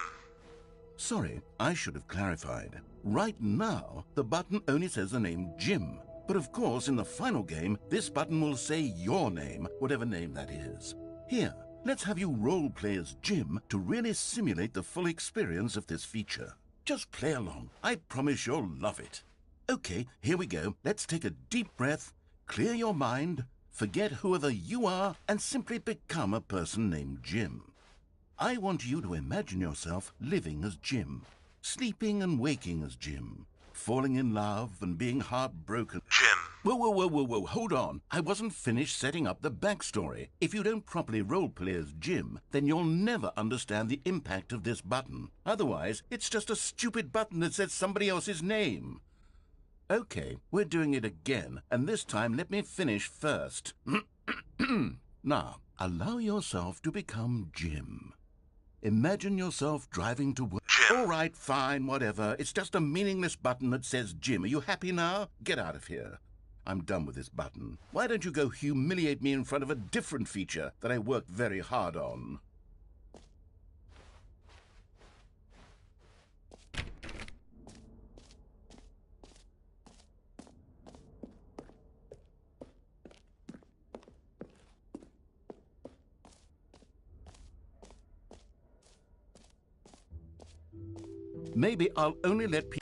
Sorry, I should have clarified. Right now, the button only says the name Jim. But of course, in the final game, this button will say your name, whatever name that is. Here, let's have you role-play as Jim to really simulate the full experience of this feature. Just play along. I promise you'll love it. Okay, here we go. Let's take a deep breath, clear your mind, forget whoever you are, and simply become a person named Jim. I want you to imagine yourself living as Jim, sleeping and waking as Jim, falling in love and being heartbroken. Jim. Whoa, hold on. I wasn't finished setting up the backstory. If you don't properly roleplay as Jim, then you'll never understand the impact of this button. Otherwise, it's just a stupid button that says somebody else's name. Okay, we're doing it again, and this time let me finish first. Now, allow yourself to become Jim. Imagine yourself driving to work. Jim. All right, fine, whatever. It's just a meaningless button that says Jim. Are you happy now? Get out of here. I'm done with this button. Why don't you go humiliate me in front of a different feature that I worked very hard on? Maybe I'll only let people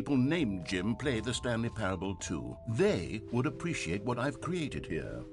people named Jim play the Stanley Parable too. They would appreciate what I've created here.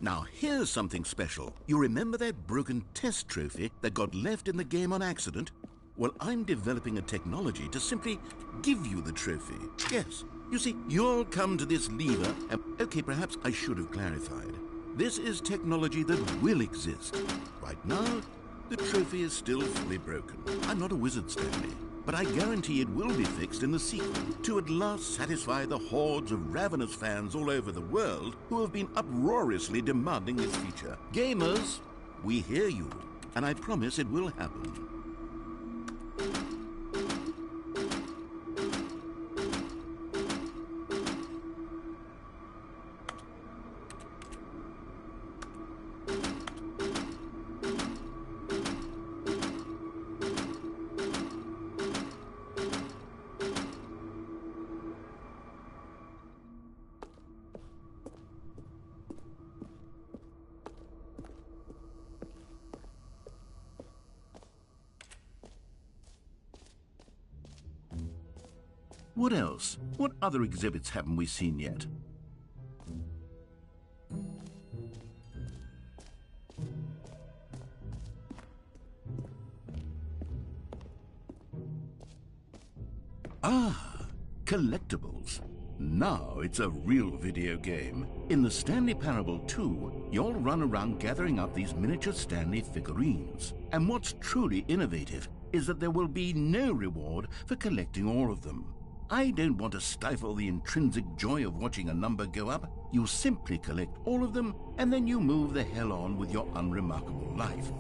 Now, here's something special. You remember that broken test trophy that got left in the game on accident? Well, I'm developing a technology to simply give you the trophy. Yes, you see, you'll come to this lever and... Okay, perhaps I should have clarified. This is technology that will exist. Right now, the trophy is still fully broken. I'm not a wizard, Stanley, but I guarantee it will be fixed in the sequel to at last satisfy the hordes of ravenous fans all over the world who have been uproariously demanding this feature. Gamers, we hear you, and I promise it will happen. What else? What other exhibits haven't we seen yet? Ah, collectibles. Now it's a real video game. In the Stanley Parable 2, you'll run around gathering up these miniature Stanley figurines. And what's truly innovative is that there will be no reward for collecting all of them. I don't want to stifle the intrinsic joy of watching a number go up. You simply collect all of them, and then you move the hell on with your unremarkable life.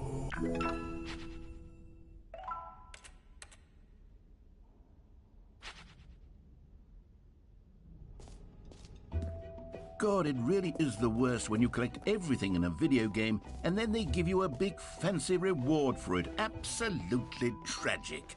God, it really is the worst when you collect everything in a video game and then they give you a big fancy reward for it. Absolutely tragic.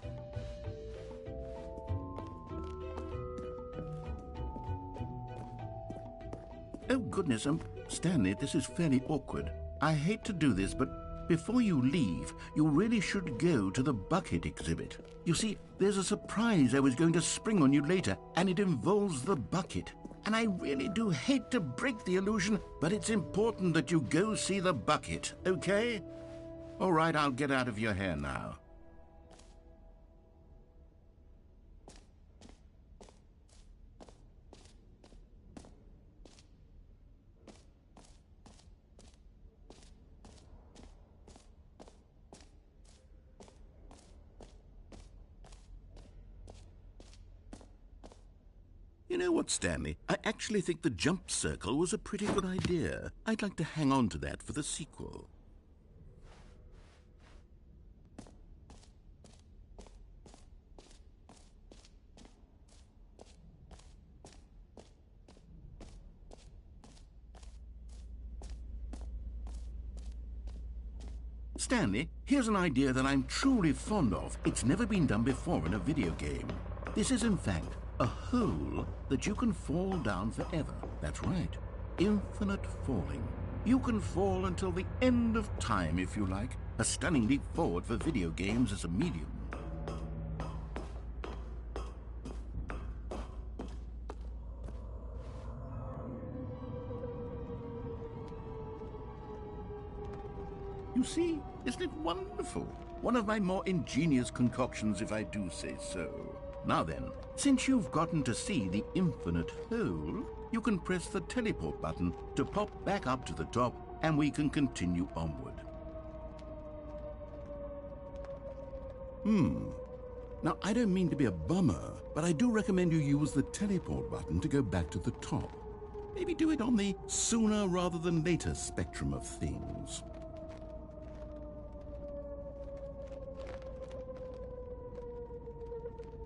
Oh, goodness, Stanley, this is fairly awkward. I hate to do this, but before you leave, you really should go to the bucket exhibit. You see, there's a surprise I was going to spring on you later, and it involves the bucket. And I really do hate to break the illusion, but it's important that you go see the bucket, okay? All right, I'll get out of your hair now. You know what, Stanley? I actually think the jump circle was a pretty good idea. I'd like to hang on to that for the sequel. Stanley, here's an idea that I'm truly fond of. It's never been done before in a video game. This is, in fact, a hole that you can fall down forever. That's right. Infinite falling. You can fall until the end of time, if you like. A stunning leap forward for video games as a medium. You see, isn't it wonderful? One of my more ingenious concoctions, if I do say so. Now then, since you've gotten to see the infinite hole, you can press the teleport button to pop back up to the top, and we can continue onward. Now, I don't mean to be a bummer, but I do recommend you use the teleport button to go back to the top. Maybe do it on the sooner rather than later spectrum of things.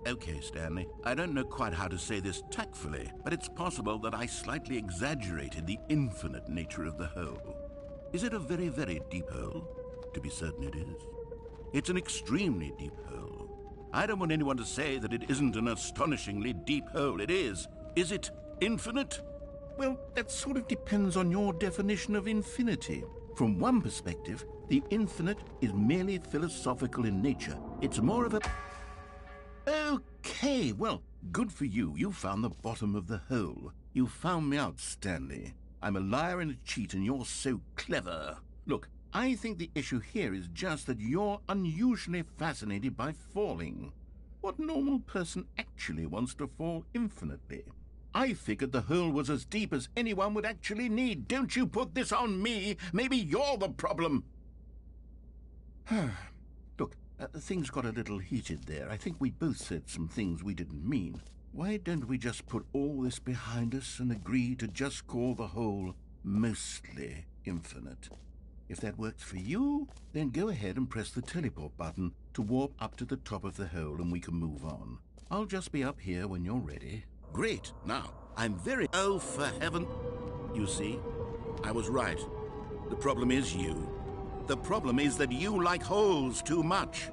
Okay, Stanley, I don't know quite how to say this tactfully, but it's possible that I slightly exaggerated the infinite nature of the hole. Is it a very, very deep hole? To be certain it is. It's an extremely deep hole. I don't want anyone to say that it isn't an astonishingly deep hole. It is. Is it infinite? Well, that sort of depends on your definition of infinity. From one perspective, the infinite is merely philosophical in nature. It's more of a... Okay, well, good for you. You found the bottom of the hole. You found me out, Stanley. I'm a liar and a cheat, and you're so clever. Look, I think the issue here is just that you're unusually fascinated by falling. What normal person actually wants to fall infinitely? I figured the hole was as deep as anyone would actually need. Don't you put this on me. Maybe you're the problem. Look, things got a little heated there. I think we both said some things we didn't mean. Why don't we just put all this behind us and agree to just call the hole mostly infinite? If that works for you, then go ahead and press the teleport button to warp up to the top of the hole and we can move on. I'll just be up here when you're ready. Great. Now, I'm very... Oh, for heaven... You see, I was right. The problem is you. The problem is that you like holes too much.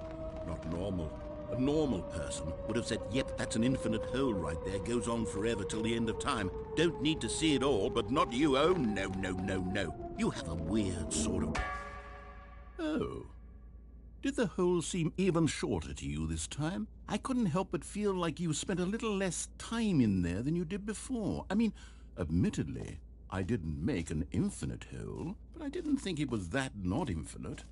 Not normal. A normal person would have said, yep, that's an infinite hole right there. Goes on forever till the end of time. Don't need to see it all, but not you. Oh, no, no, no, no. You have a weird sort of... Oh. Did the hole seem even shorter to you this time? I couldn't help but feel like you spent a little less time in there than you did before. I mean, admittedly, I didn't make an infinite hole, but I didn't think it was that not infinite.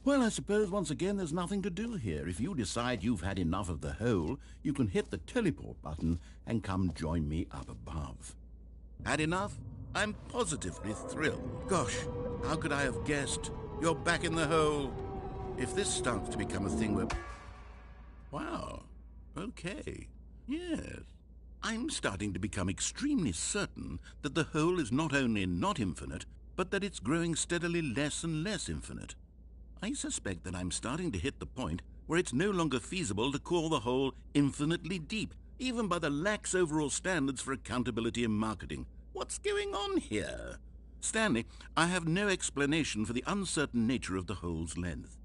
Well, I suppose once again there's nothing to do here. If you decide you've had enough of the hole, you can hit the teleport button and come join me up above. Had enough? I'm positively thrilled. Gosh, how could I have guessed? You're back in the hole. If this starts to become a thing where... Wow. Okay. Yes. I'm starting to become extremely certain that the hole is not only not infinite, but that it's growing steadily less and less infinite. I suspect that I'm starting to hit the point where it's no longer feasible to call the hole infinitely deep, even by the lax overall standards for accountability and marketing. What's going on here? Stanley, I have no explanation for the uncertain nature of the hole's length.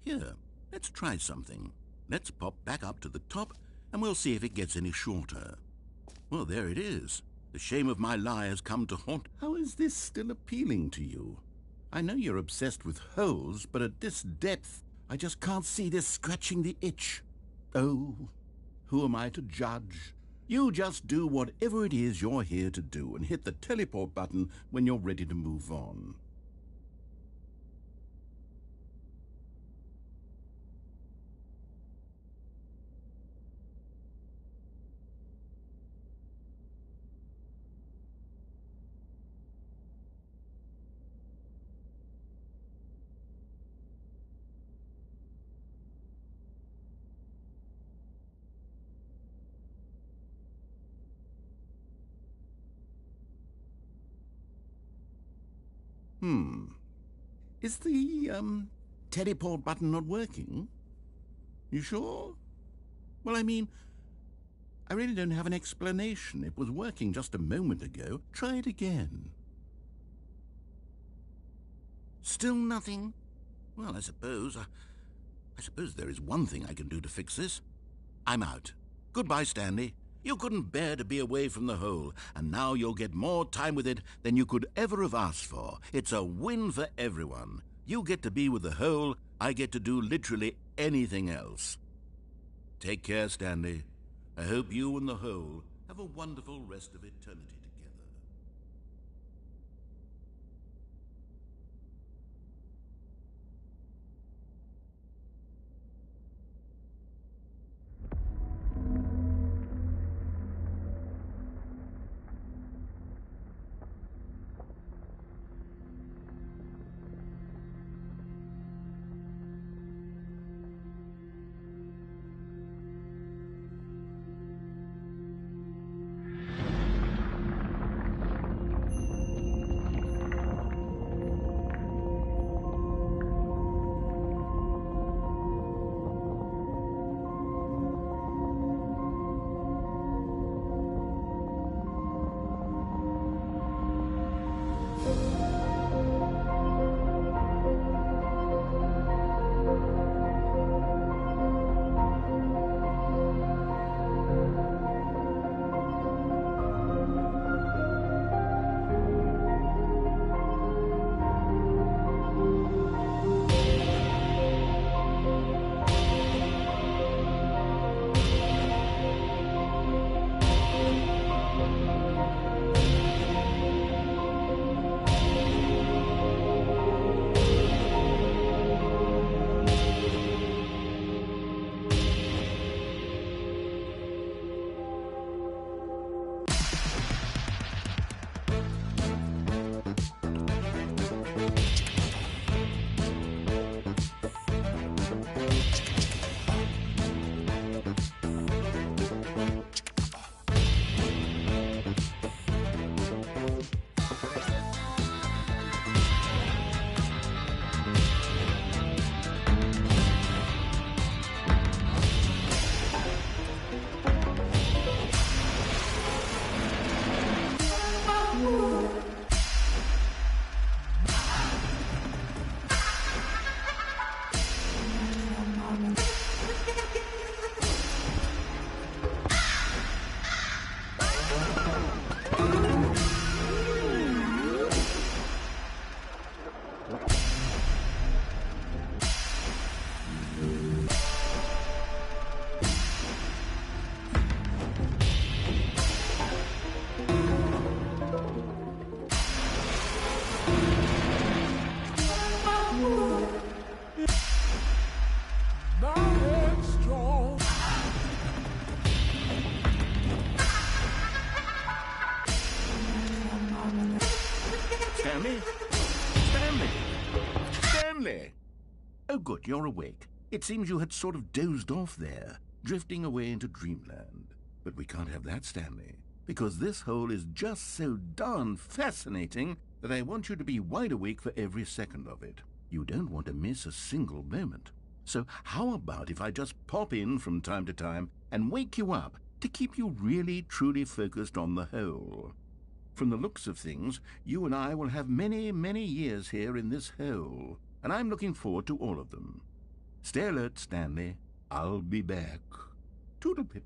Here, let's try something. Let's pop back up to the top, and we'll see if it gets any shorter. Well, there it is. The shame of my lie has come to haunt. How is this still appealing to you? I know you're obsessed with holes, but at this depth, I just can't see this scratching the itch. Oh, who am I to judge? You just do whatever it is you're here to do and hit the teleport button when you're ready to move on. Is the, teleport button not working? You sure? Well, I mean, I really don't have an explanation. It was working just a moment ago. Try it again. Still nothing? Well, I suppose there is one thing I can do to fix this. I'm out. Goodbye, Stanley. You couldn't bear to be away from the hole, and now you'll get more time with it than you could ever have asked for. It's a win for everyone. You get to be with the hole, I get to do literally anything else. Take care, Stanley. I hope you and the hole have a wonderful rest of eternity together. Stanley! Oh, good, you're awake. It seems you had sort of dozed off there, drifting away into dreamland. But we can't have that, Stanley, because this hole is just so darn fascinating that I want you to be wide awake for every second of it. You don't want to miss a single moment. So how about if I just pop in from time to time and wake you up to keep you really, truly focused on the hole? From the looks of things, you and I will have many, many years here in this hole, and I'm looking forward to all of them. Stay alert, Stanley. I'll be back. Toodle-pip.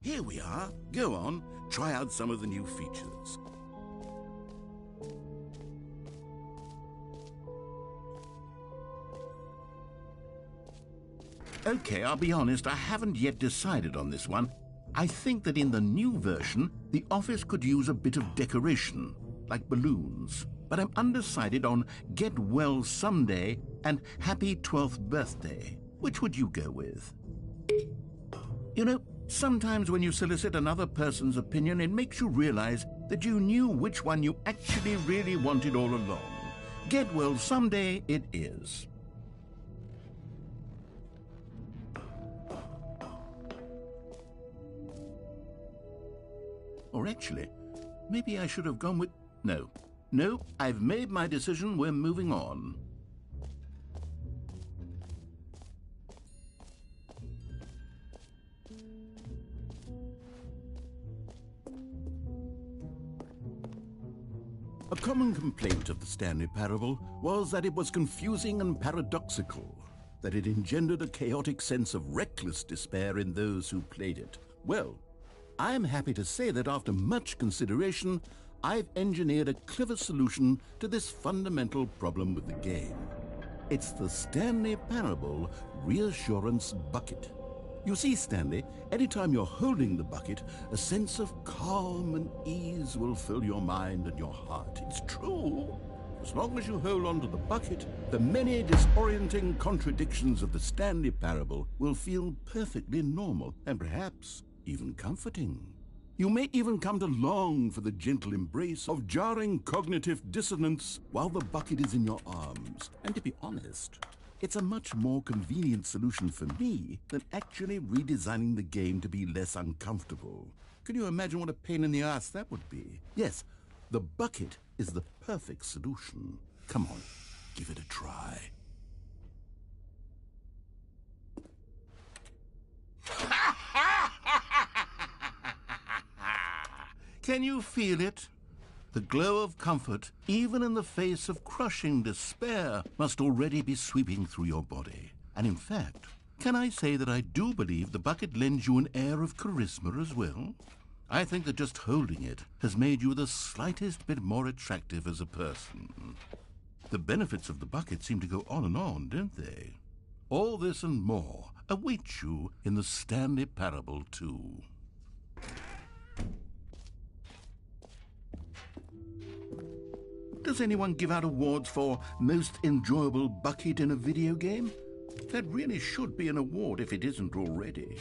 Here we are. Go on, try out some of the new features. Okay, I'll be honest, I haven't yet decided on this one. I think that in the new version, the office could use a bit of decoration, like balloons. But I'm undecided on Get Well Someday and Happy 12th Birthday. Which would you go with? You know, sometimes when you solicit another person's opinion, it makes you realize that you knew which one you actually really wanted all along. Get Well Someday it is. Or actually, maybe I should have gone with... No, I've made my decision. We're moving on. A common complaint of the Stanley Parable was that it was confusing and paradoxical, that it engendered a chaotic sense of reckless despair in those who played it. Well, I'm happy to say that after much consideration, I've engineered a clever solution to this fundamental problem with the game. It's the Stanley Parable Reassurance Bucket. You see, Stanley, anytime you're holding the bucket, a sense of calm and ease will fill your mind and your heart. It's true. As long as you hold on to the bucket, the many disorienting contradictions of the Stanley Parable will feel perfectly normal and perhaps even comforting. You may even come to long for the gentle embrace of jarring cognitive dissonance while the bucket is in your arms. And to be honest, it's a much more convenient solution for me than actually redesigning the game to be less uncomfortable. Can you imagine what a pain in the ass that would be? Yes, the bucket is the perfect solution. Come on, give it a try. Can you feel it? The glow of comfort, even in the face of crushing despair, must already be sweeping through your body. And in fact, can I say that I do believe the bucket lends you an air of charisma as well? I think that just holding it has made you the slightest bit more attractive as a person. The benefits of the bucket seem to go on and on, don't they? All this and more await you in the Stanley Parable 2. Does anyone give out awards for most enjoyable bucket in a video game? That really should be an award if it isn't already.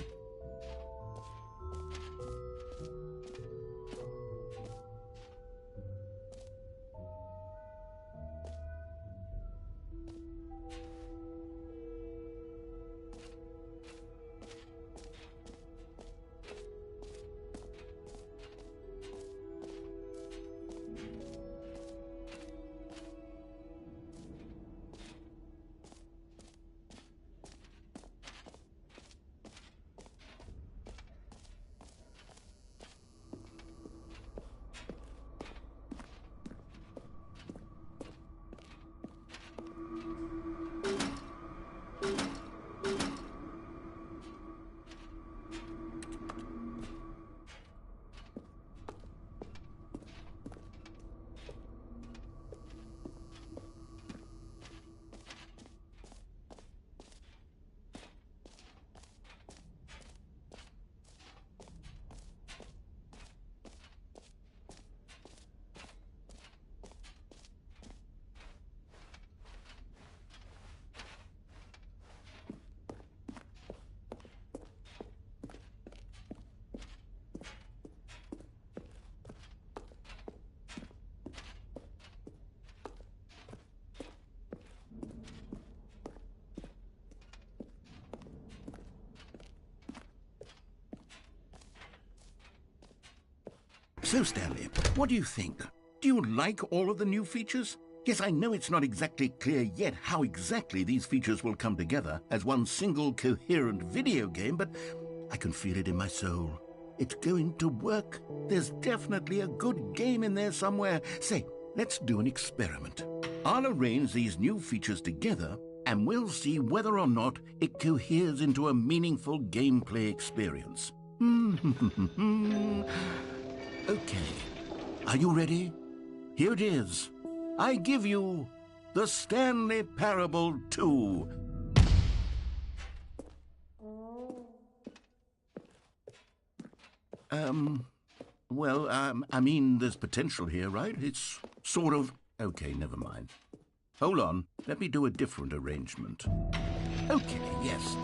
So, Stanley, what do you think? Do you like all of the new features? Yes, I know it's not exactly clear yet how exactly these features will come together as one single coherent video game, but I can feel it in my soul. It's going to work. There's definitely a good game in there somewhere. Say, let's do an experiment. I'll arrange these new features together, and we'll see whether or not it coheres into a meaningful gameplay experience. Okay, are you ready? Here it is. I give you the Stanley Parable 2. I mean, there's potential here, right? It's sort of... Okay, never mind. Hold on, let me do a different arrangement. Okay, yes,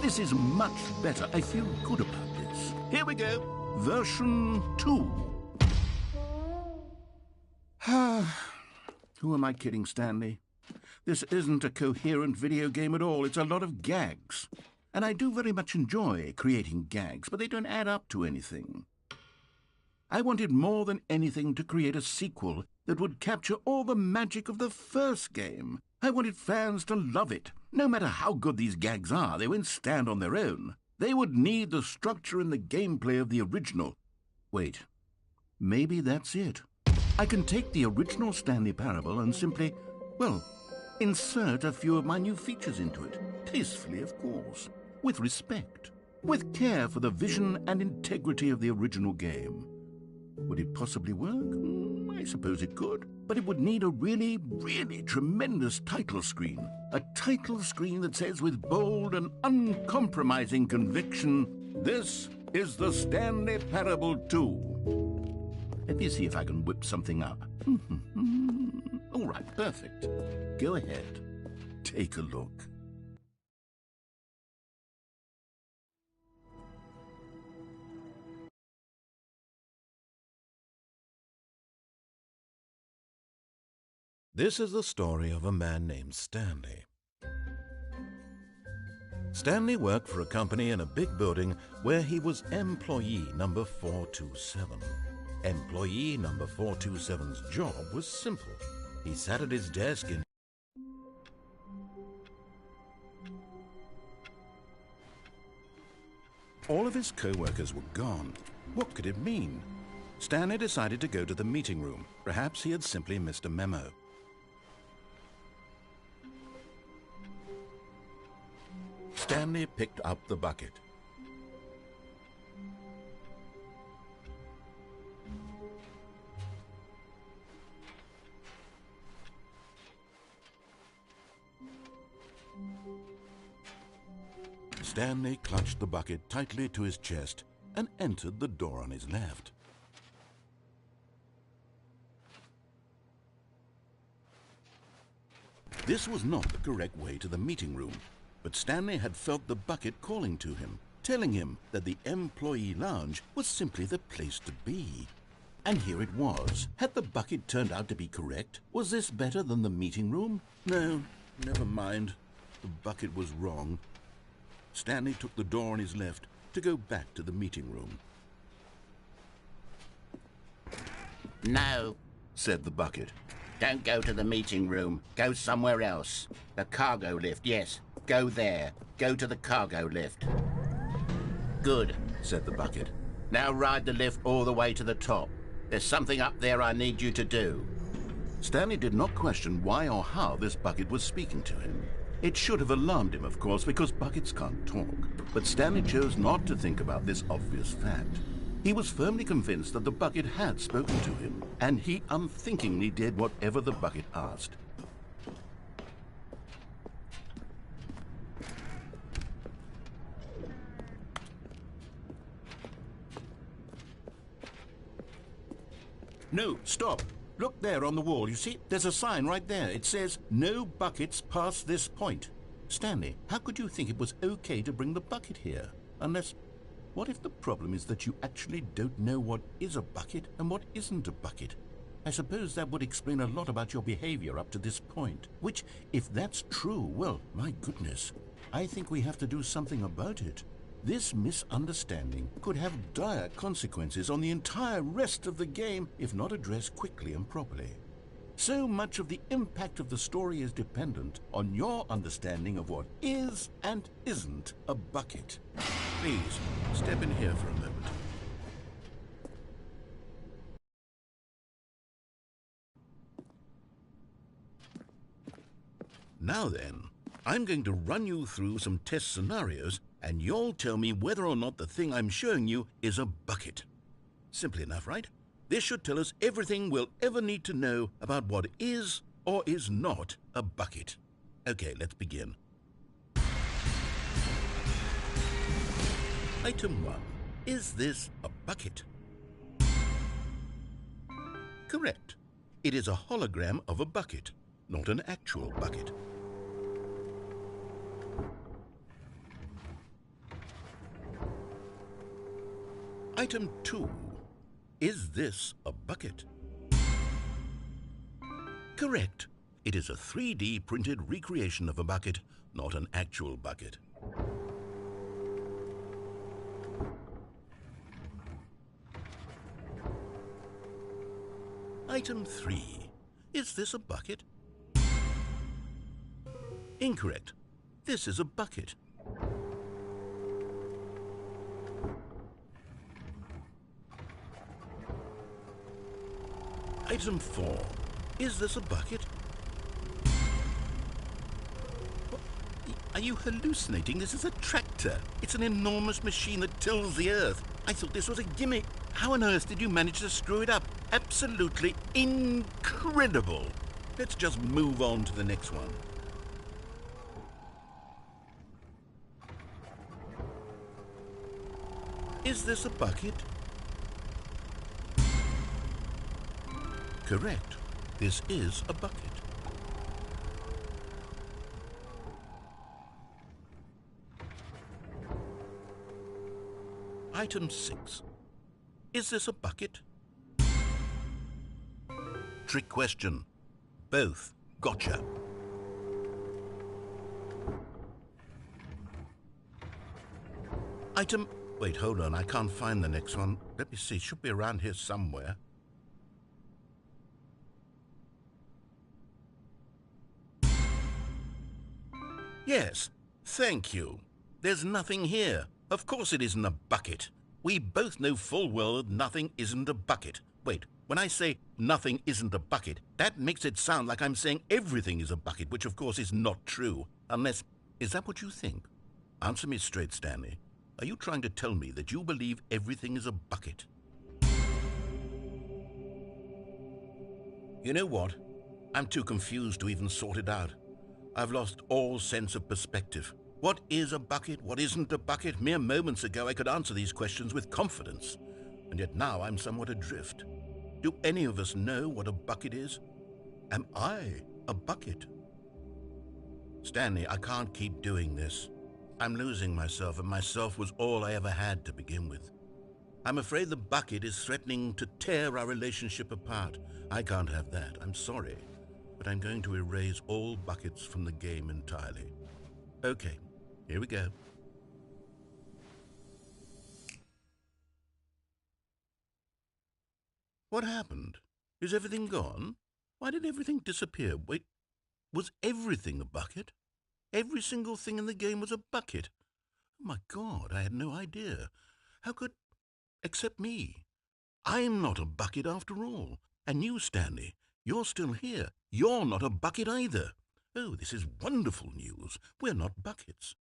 this is much better. I feel good about this. Here we go. Version 2. Who am I kidding, Stanley? This isn't a coherent video game at all. It's a lot of gags. And I do very much enjoy creating gags, but they don't add up to anything. I wanted more than anything to create a sequel that would capture all the magic of the first game. I wanted fans to love it. No matter how good these gags are, they won't stand on their own. They would need the structure and the gameplay of the original. Wait, maybe that's it. I can take the original Stanley Parable and simply, well, insert a few of my new features into it. Tastefully, of course. With respect. With care for the vision and integrity of the original game. Would it possibly work? I suppose it could. But it would need a really, really tremendous title screen. A title screen that says with bold and uncompromising conviction, "This is the Stanley Parable 2. Let me see if I can whip something up. All right, perfect. Go ahead. Take a look. This is the story of a man named Stanley. Stanley worked for a company in a big building where he was employee number 427. Employee number 427's job was simple. He sat at his desk in all of his co-workers were gone. What could it mean? Stanley decided to go to the meeting room. Perhaps he had simply missed a memo. Stanley picked up the bucket. Stanley clutched the bucket tightly to his chest and entered the door on his left. This was not the correct way to the meeting room, but Stanley had felt the bucket calling to him, telling him that the employee lounge was simply the place to be. And here it was. Had the bucket turned out to be correct? Was this better than the meeting room? No, never mind. The bucket was wrong. Stanley took the door on his left to go back to the meeting room. No, Said the bucket. don't go to the meeting room. Go somewhere else. The cargo lift, yes. Go there. Go to the cargo lift. Good, Said the bucket. now ride the lift all the way to the top. There's something up there I need you to do. Stanley did not question why or how this bucket was speaking to him. It should have alarmed him, of course, because buckets can't talk. But Stanley chose not to think about this obvious fact. He was firmly convinced that the bucket had spoken to him, and he unthinkingly did whatever the bucket asked. No, stop. Look there on the wall, you see? There's a sign right there. It says, "No buckets past this point." Stanley, how could you think it was okay to bring the bucket here? Unless, what if the problem is that you actually don't know what is a bucket and what isn't a bucket? I suppose that would explain a lot about your behavior up to this point. Which, if that's true, well, my goodness, I think we have to do something about it. This misunderstanding could have dire consequences on the entire rest of the game if not addressed quickly and properly. So much of the impact of the story is dependent on your understanding of what is and isn't a bucket. Please, step in here for a moment. Now then, I'm going to run you through some test scenarios, and you'll tell me whether or not the thing I'm showing you is a bucket. Simple enough, right? This should tell us everything we'll ever need to know about what is or is not a bucket. Okay, let's begin. Item 1. Is this a bucket? Correct. It is a hologram of a bucket, not an actual bucket. Item 2. Is this a bucket? Correct. It is a 3D printed recreation of a bucket, not an actual bucket. Item 3. Is this a bucket? Incorrect. This is a bucket. Item 4. Is this a bucket? What? Are you hallucinating? This is a tractor. It's an enormous machine that tills the earth. I thought this was a gimmick. How on earth did you manage to screw it up? Absolutely incredible. Let's just move on to the next one. Is this a bucket? Correct. This is a bucket. Item 6. Is this a bucket? Trick question. Both. Gotcha. Item... Wait, hold on. I can't find the next one. Let me see. It should be around here somewhere. Yes, thank you. There's nothing here. Of course it isn't a bucket. We both know full well that nothing isn't a bucket. Wait, when I say nothing isn't a bucket, that makes it sound like I'm saying everything is a bucket, which of course is not true. Unless, is that what you think? Answer me straight, Stanley. Are you trying to tell me that you believe everything is a bucket? You know what? I'm too confused to even sort it out. I've lost all sense of perspective. What is a bucket? What isn't a bucket? Mere moments ago I could answer these questions with confidence, and yet now I'm somewhat adrift. Do any of us know what a bucket is? Am I a bucket? Stanley, I can't keep doing this. I'm losing myself, and myself was all I ever had to begin with. I'm afraid the bucket is threatening to tear our relationship apart. I can't have that. I'm sorry. But I'm going to erase all buckets from the game entirely. Okay, here we go. What happened? Is everything gone? Why did everything disappear? Wait, was everything a bucket? Every single thing in the game was a bucket. Oh my God, I had no idea. How could... except me. I'm not a bucket after all. And you, Stanley, you're still here. You're not a bucket either. Oh, this is wonderful news. We're not buckets.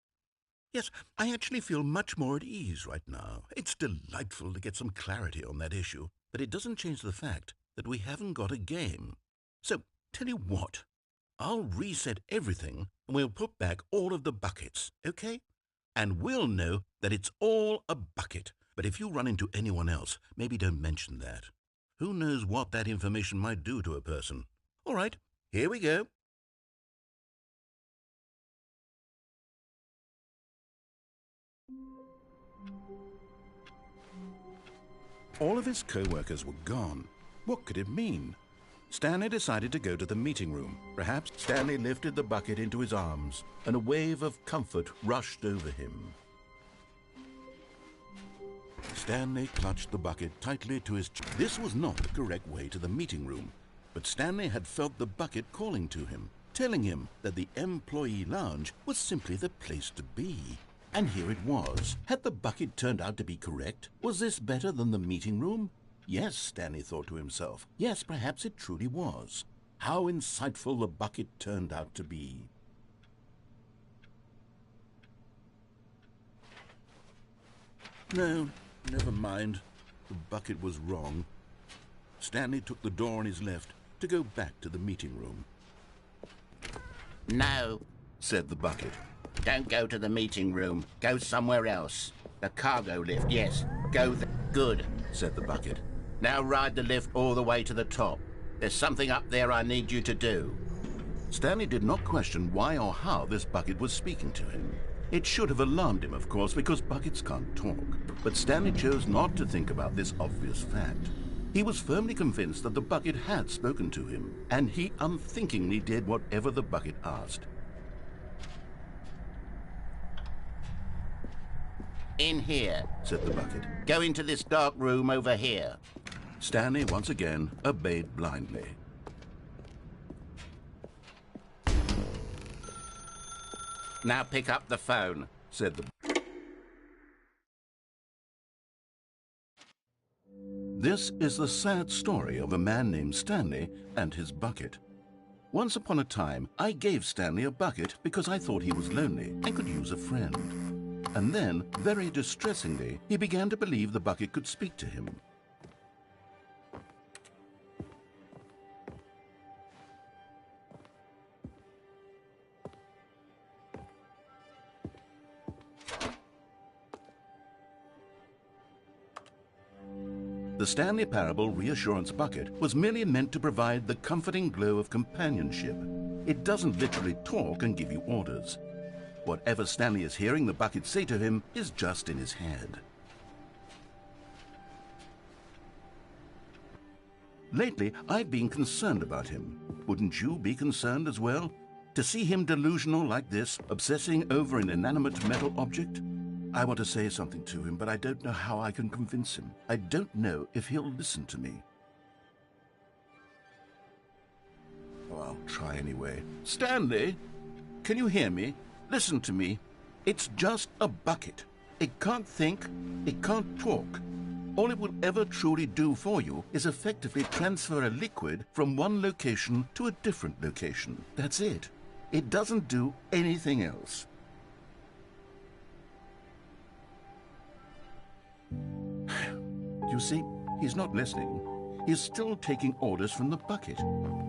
Yes, I actually feel much more at ease right now. It's delightful to get some clarity on that issue, but it doesn't change the fact that we haven't got a game. So, tell you what, I'll reset everything and we'll put back all of the buckets, okay? And we'll know that it's all a bucket. But if you run into anyone else, maybe don't mention that. Who knows what that information might do to a person? All right, here we go. All of his co-workers were gone. What could it mean? Stanley decided to go to the meeting room. Perhaps Stanley lifted the bucket into his arms, and a wave of comfort rushed over him. Stanley clutched the bucket tightly to his chest. This was not the correct way to the meeting room, but Stanley had felt the bucket calling to him, telling him that the employee lounge was simply the place to be. And here it was. Had the bucket turned out to be correct? Was this better than the meeting room? Yes, Stanley thought to himself. Yes, perhaps it truly was. How insightful the bucket turned out to be. No, never mind. The bucket was wrong. Stanley took the door on his left to go back to the meeting room. No, Said the bucket. don't go to the meeting room. Go somewhere else. The cargo lift, yes. Go there. Good, Said the bucket. now ride the lift all the way to the top. There's something up there I need you to do. Stanley did not question why or how this bucket was speaking to him. It should have alarmed him, of course, because buckets can't talk. But Stanley chose not to think about this obvious fact. He was firmly convinced that the bucket had spoken to him, and he unthinkingly did whatever the bucket asked. In here. Said the bucket. Go into this dark room over here. Stanley once again obeyed blindly. Now pick up the phone. Said the... This is the sad story of a man named Stanley and his bucket. Once upon a time, I gave Stanley a bucket because I thought he was lonely and could use a friend. And then, very distressingly, he began to believe the bucket could speak to him. The Stanley Parable Reassurance Bucket was merely meant to provide the comforting glow of companionship. It doesn't literally talk and give you orders. Whatever Stanley is hearing the bucket say to him is just in his head. Lately, I've been concerned about him. Wouldn't you be concerned as well? To see him delusional like this, obsessing over an inanimate metal object? I want to say something to him, but I don't know how I can convince him. I don't know if he'll listen to me. Oh, I'll try anyway. Stanley, can you hear me? Listen to me. It's just a bucket. It can't think, it can't talk. All it will ever truly do for you is effectively transfer a liquid from one location to a different location. That's it. It doesn't do anything else. You see, he's not listening. He's still taking orders from the bucket.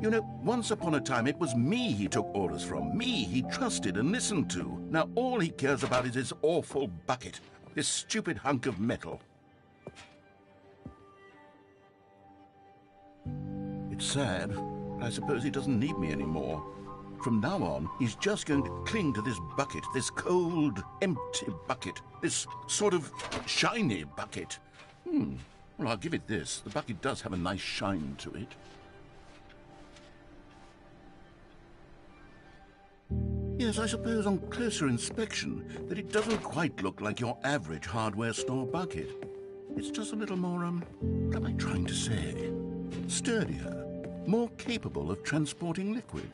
You know, once upon a time it was me he took orders from. Me he trusted and listened to. Now all he cares about is his awful bucket. This stupid hunk of metal. It's sad, but I suppose he doesn't need me anymore. From now on, he's just going to cling to this bucket, this cold, empty bucket, this sort of shiny bucket. Well, I'll give it this. The bucket does have a nice shine to it. Yes, I suppose on closer inspection that it doesn't quite look like your average hardware store bucket. It's just a little more, what am I trying to say? Sturdier, more capable of transporting liquid.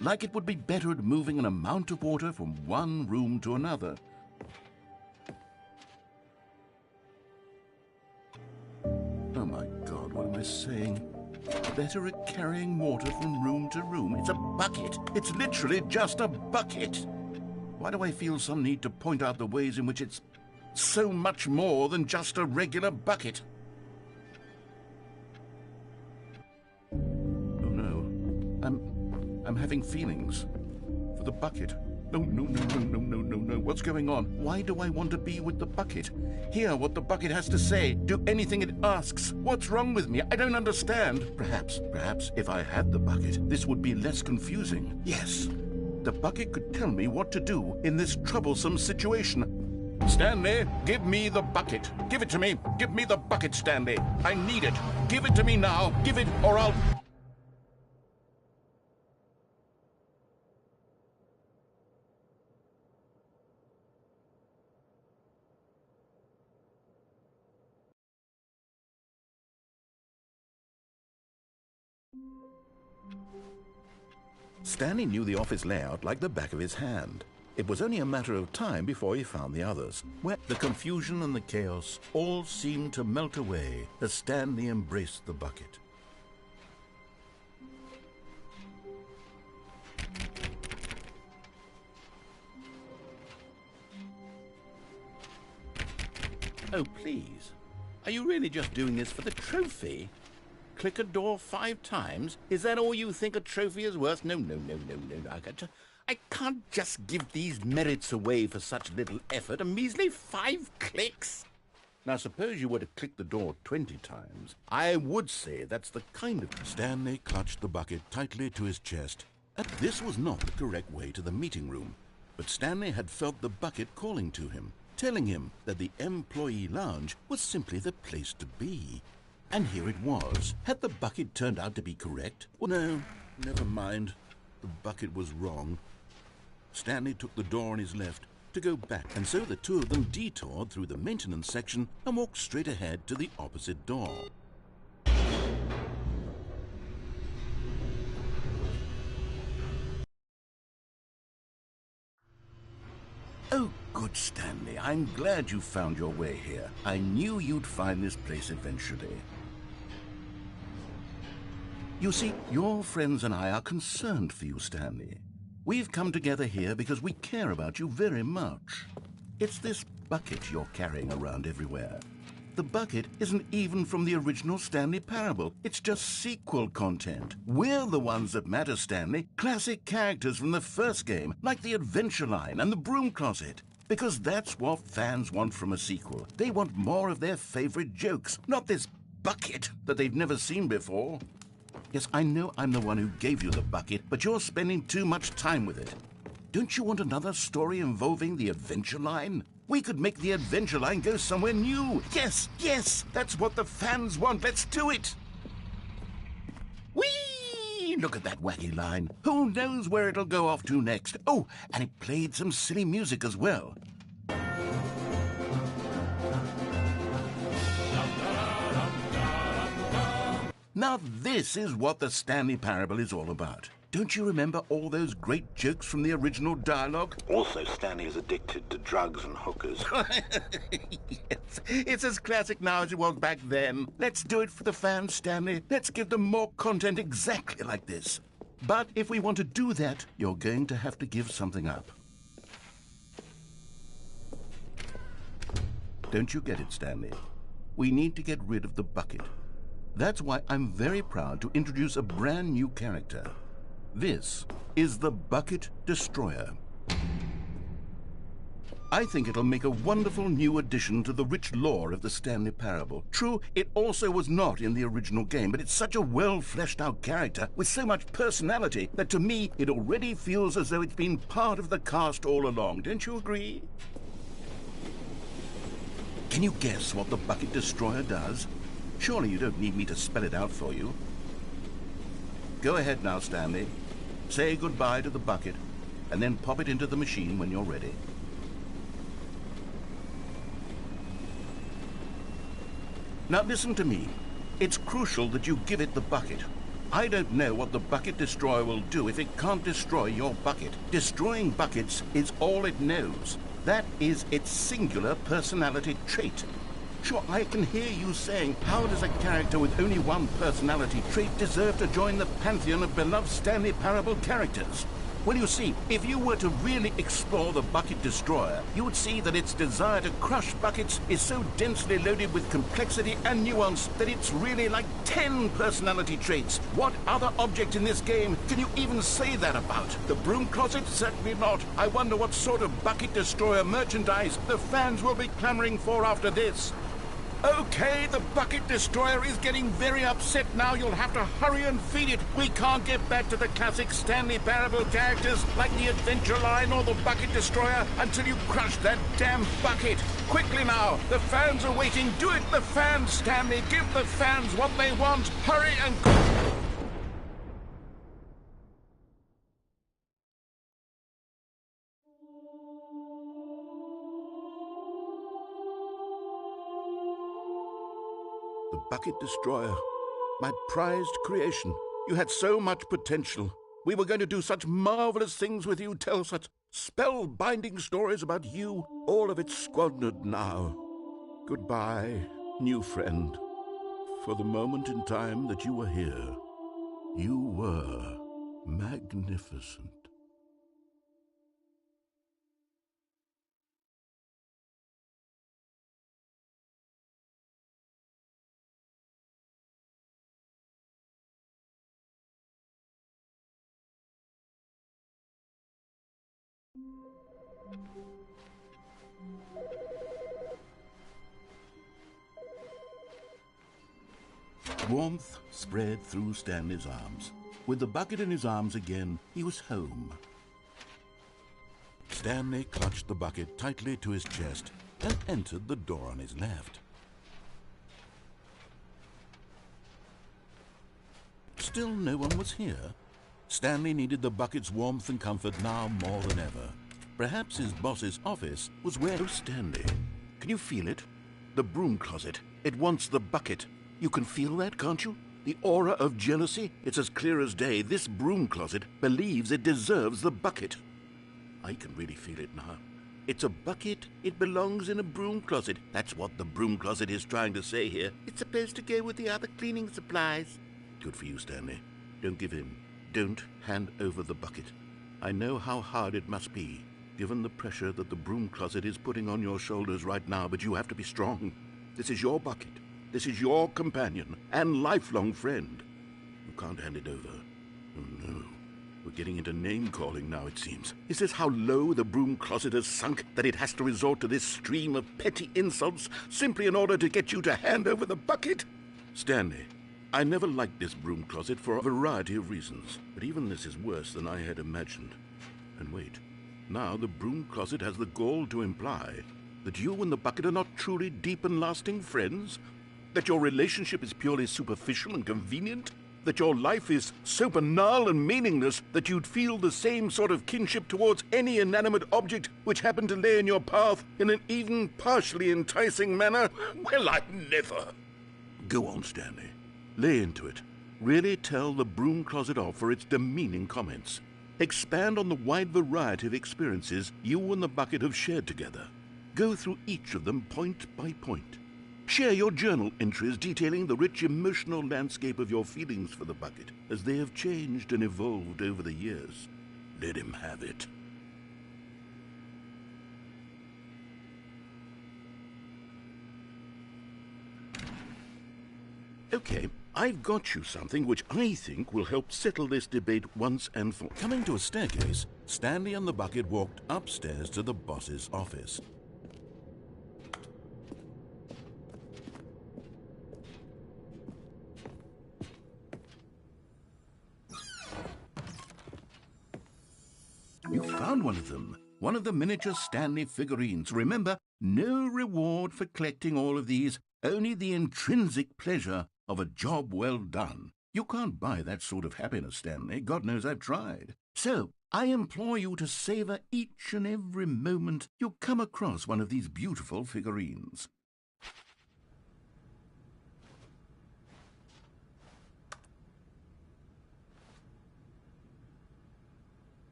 Like it would be better at moving an amount of water from one room to another. Oh my God, what am I saying? Better at carrying water from room to room. It's a bucket. It's literally just a bucket. Why do I feel some need to point out the ways in which it's so much more than just a regular bucket? Oh no, I'm having feelings for the bucket. No, no, no, no, no, no, no, no. What's going on? Why do I want to be with the bucket? Hear what the bucket has to say. Do anything it asks. What's wrong with me? I don't understand. Perhaps if I had the bucket, this would be less confusing. Yes, the bucket could tell me what to do in this troublesome situation. Stanley, give me the bucket. Give it to me. Give me the bucket, Stanley. I need it. Give it to me now. Give it or I'll... Stanley knew the office layout like the back of his hand. It was only a matter of time before he found the others, where the confusion and the chaos all seemed to melt away as Stanley embraced the bucket. Oh, please. Are you really just doing this for the trophy? Click a door 5 times? Is that all you think a trophy is worth? No. I can't just give these merits away for such little effort. A measly 5 clicks? Now, suppose you were to click the door 20 times. I would say that's the kind of... Stanley clutched the bucket tightly to his chest. This was not the correct way to the meeting room, but Stanley had felt the bucket calling to him, telling him that the employee lounge was simply the place to be. And here it was. Had the bucket turned out to be correct? Well, no, never mind. The bucket was wrong. Stanley took the door on his left to go back, and so the two of them detoured through the maintenance section and walked straight ahead to the opposite door. Oh, good, Stanley. I'm glad you found your way here. I knew you'd find this place eventually. You see, your friends and I are concerned for you, Stanley. We've come together here because we care about you very much. It's this bucket you're carrying around everywhere. The bucket isn't even from the original Stanley Parable. It's just sequel content. We're the ones that matter, Stanley. Classic characters from the first game, like the Adventure Line and the Broom Closet. Because that's what fans want from a sequel. They want more of their favorite jokes, not this bucket that they've never seen before. Yes, I know I'm the one who gave you the bucket, but you're spending too much time with it. Don't you want another story involving the Adventure Line? We could make the Adventure Line go somewhere new. Yes, that's what the fans want. Let's do it. Whee! Look at that wacky line. Who knows where it'll go off to next? Oh, and it played some silly music as well. Now this is what the Stanley Parable is all about. Don't you remember all those great jokes from the original dialogue? Also, Stanley is addicted to drugs and hookers. Yes, it's as classic now as it was back then. Let's do it for the fans, Stanley. Let's give them more content exactly like this. But if we want to do that, you're going to have to give something up. Don't you get it, Stanley? We need to get rid of the bucket. That's why I'm very proud to introduce a brand new character. This is the Bucket Destroyer. I think it'll make a wonderful new addition to the rich lore of the Stanley Parable. True, it also was not in the original game, but it's such a well-fleshed-out character with so much personality that to me it already feels as though it's been part of the cast all along. Don't you agree? Can you guess what the Bucket Destroyer does? Surely you don't need me to spell it out for you. Go ahead now, Stanley. Say goodbye to the bucket, and then pop it into the machine when you're ready. Now listen to me. It's crucial that you give it the bucket. I don't know what the Bucket Destroyer will do if it can't destroy your bucket. Destroying buckets is all it knows. That is its singular personality trait. Sure, I can hear you saying, how does a character with only one personality trait deserve to join the pantheon of beloved Stanley Parable characters? Well, you see, if you were to really explore the Bucket Destroyer, you would see that its desire to crush buckets is so densely loaded with complexity and nuance that it's really like 10 personality traits. What other object in this game can you even say that about? The Broom Closet? Certainly not. I wonder what sort of Bucket Destroyer merchandise the fans will be clamoring for after this. Okay, the Bucket Destroyer is getting very upset now. You'll have to hurry and feed it. We can't get back to the classic Stanley Parable characters like the Adventure Line or the Bucket Destroyer until you crush that damn bucket. Quickly now, the fans are waiting. Do it, the fans, Stanley. Give the fans what they want. Hurry and... The Bucket Destroyer, my prized creation. You had so much potential. We were going to do such marvelous things with you, tell such spellbinding stories about you. All of it squandered now. Goodbye, new friend. For the moment in time that you were here, you were magnificent. Warmth spread through Stanley's arms. With the bucket in his arms again, he was home. Stanley clutched the bucket tightly to his chest and entered the door on his left. Still no one was here. Stanley needed the bucket's warmth and comfort now more than ever. Perhaps his boss's office was where... Oh, Stanley, can you feel it? The broom closet. It wants the bucket. You can feel that, can't you? The aura of jealousy? It's as clear as day. This broom closet believes it deserves the bucket. I can really feel it now. It's a bucket. It belongs in a broom closet. That's what the broom closet is trying to say here. It's supposed to go with the other cleaning supplies. Good for you, Stanley. Don't give in. Don't hand over the bucket. I know how hard it must be, given the pressure that the broom closet is putting on your shoulders right now, but you have to be strong. This is your bucket. This is your companion and lifelong friend. You can't hand it over. Oh, no. We're getting into name-calling now, it seems. Is this how low the broom closet has sunk, that it has to resort to this stream of petty insults simply in order to get you to hand over the bucket? Stanley, I never liked this broom closet for a variety of reasons, but even this is worse than I had imagined. And wait, now the broom closet has the gall to imply that you and the bucket are not truly deep and lasting friends? That your relationship is purely superficial and convenient? That your life is so banal and meaningless that you'd feel the same sort of kinship towards any inanimate object which happened to lay in your path in an even partially enticing manner? Well, I never. Go on, Stanley. Lay into it. Really tell the broom closet off for its demeaning comments. Expand on the wide variety of experiences you and the bucket have shared together. Go through each of them point by point. Share your journal entries detailing the rich emotional landscape of your feelings for the bucket as they have changed and evolved over the years. Let him have it. Okay, I've got you something which I think will help settle this debate once and for all. Coming to a staircase, Stanley and the bucket walked upstairs to the boss's office. You found one of them. One of the miniature Stanley figurines. Remember, no reward for collecting all of these, only the intrinsic pleasure of a job well done. You can't buy that sort of happiness, Stanley. God knows I've tried. So, I implore you to savor each and every moment you come across one of these beautiful figurines.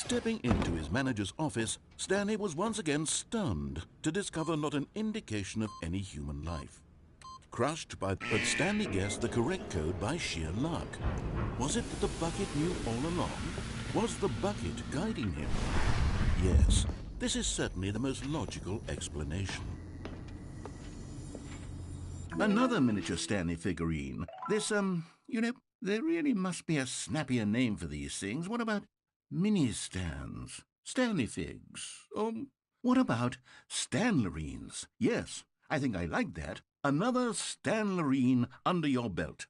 Stepping into his manager's office, Stanley was once again stunned to discover not an indication of any human life. Crushed but Stanley guessed the correct code by sheer luck. Was it that the bucket knew all along? Was the bucket guiding him? Yes, this is certainly the most logical explanation. Another miniature Stanley figurine. This, there really must be a snappier name for these things. What about mini-stands? Stanley figs? Or what about Stanlerines? Yes, I think I like that. Another Stanlerine under your belt.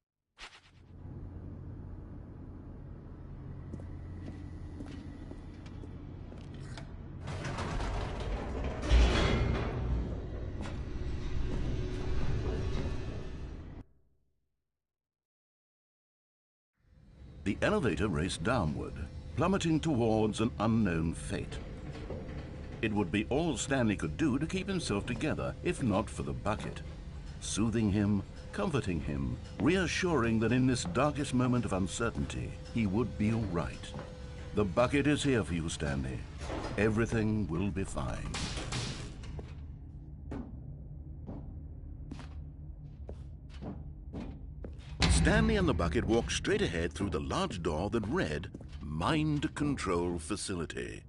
The elevator raced downward, plummeting towards an unknown fate. It would be all Stanley could do to keep himself together, if not for the bucket. Soothing him, comforting him, reassuring that in this darkest moment of uncertainty, he would be all right. The bucket is here for you, Stanley. Everything will be fine. Stanley and the bucket walked straight ahead through the large door that read, Mind Control Facility.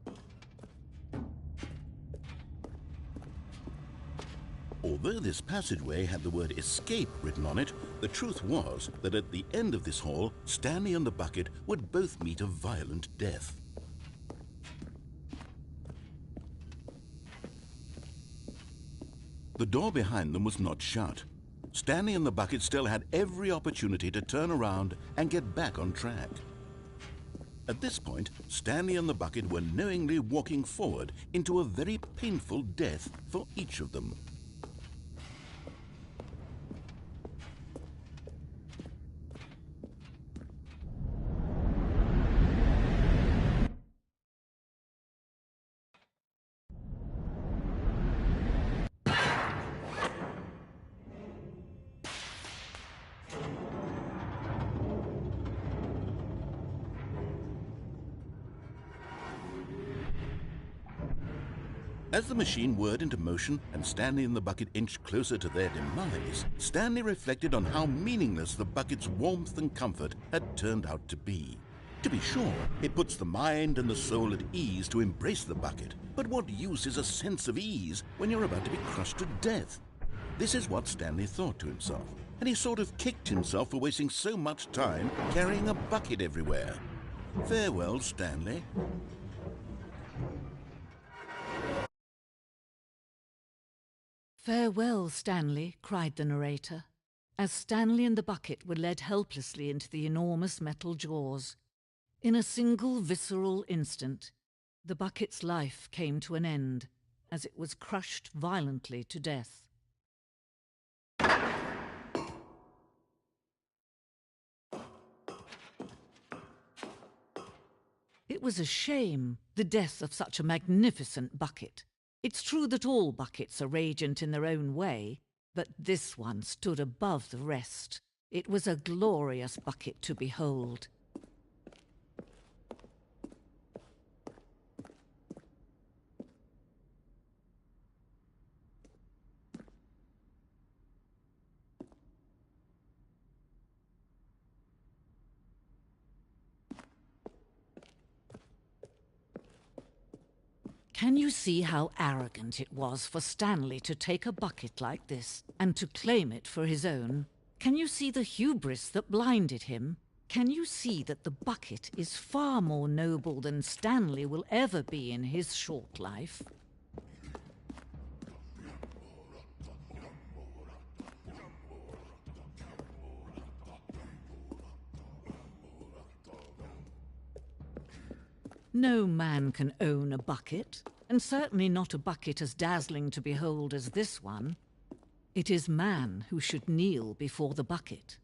Although this passageway had the word escape written on it, the truth was that at the end of this hall, Stanley and the bucket would both meet a violent death. The door behind them was not shut. Stanley and the bucket still had every opportunity to turn around and get back on track. At this point, Stanley and the bucket were knowingly walking forward into a very painful death for each of them. As the machine whirred into motion and Stanley and the bucket inched closer to their demise, Stanley reflected on how meaningless the bucket's warmth and comfort had turned out to be. To be sure, it puts the mind and the soul at ease to embrace the bucket, but what use is a sense of ease when you're about to be crushed to death? This is what Stanley thought to himself, and he sort of kicked himself for wasting so much time carrying a bucket everywhere. Farewell, Stanley. "Farewell, Stanley," cried the narrator, as Stanley and the bucket were led helplessly into the enormous metal jaws. In a single visceral instant, the bucket's life came to an end, as it was crushed violently to death. It was a shame, the death of such a magnificent bucket. It's true that all buckets are radiant in their own way, but this one stood above the rest. It was a glorious bucket to behold. Can you see how arrogant it was for Stanley to take a bucket like this and to claim it for his own? Can you see the hubris that blinded him? Can you see that the bucket is far more noble than Stanley will ever be in his short life? No man can own a bucket, and certainly not a bucket as dazzling to behold as this one. It is man who should kneel before the bucket.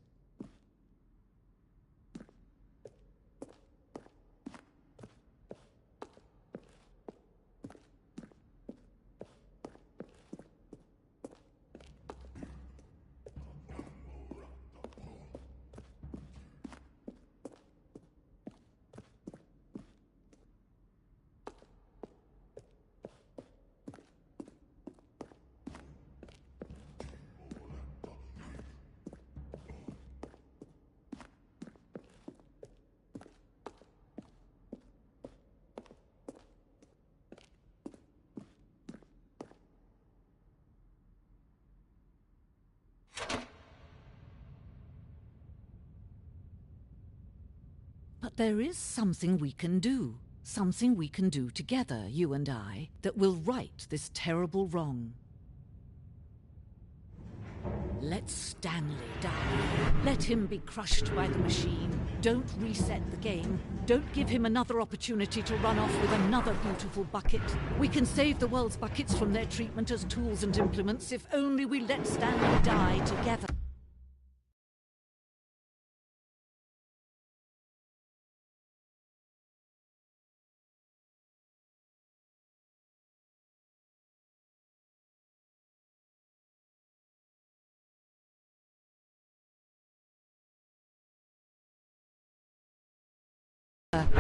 But there is something we can do. Something we can do together, you and I, that will right this terrible wrong. Let Stanley die. Let him be crushed by the machine. Don't reset the game. Don't give him another opportunity to run off with another beautiful bucket. We can save the world's buckets from their treatment as tools and implements if only we let Stanley die together.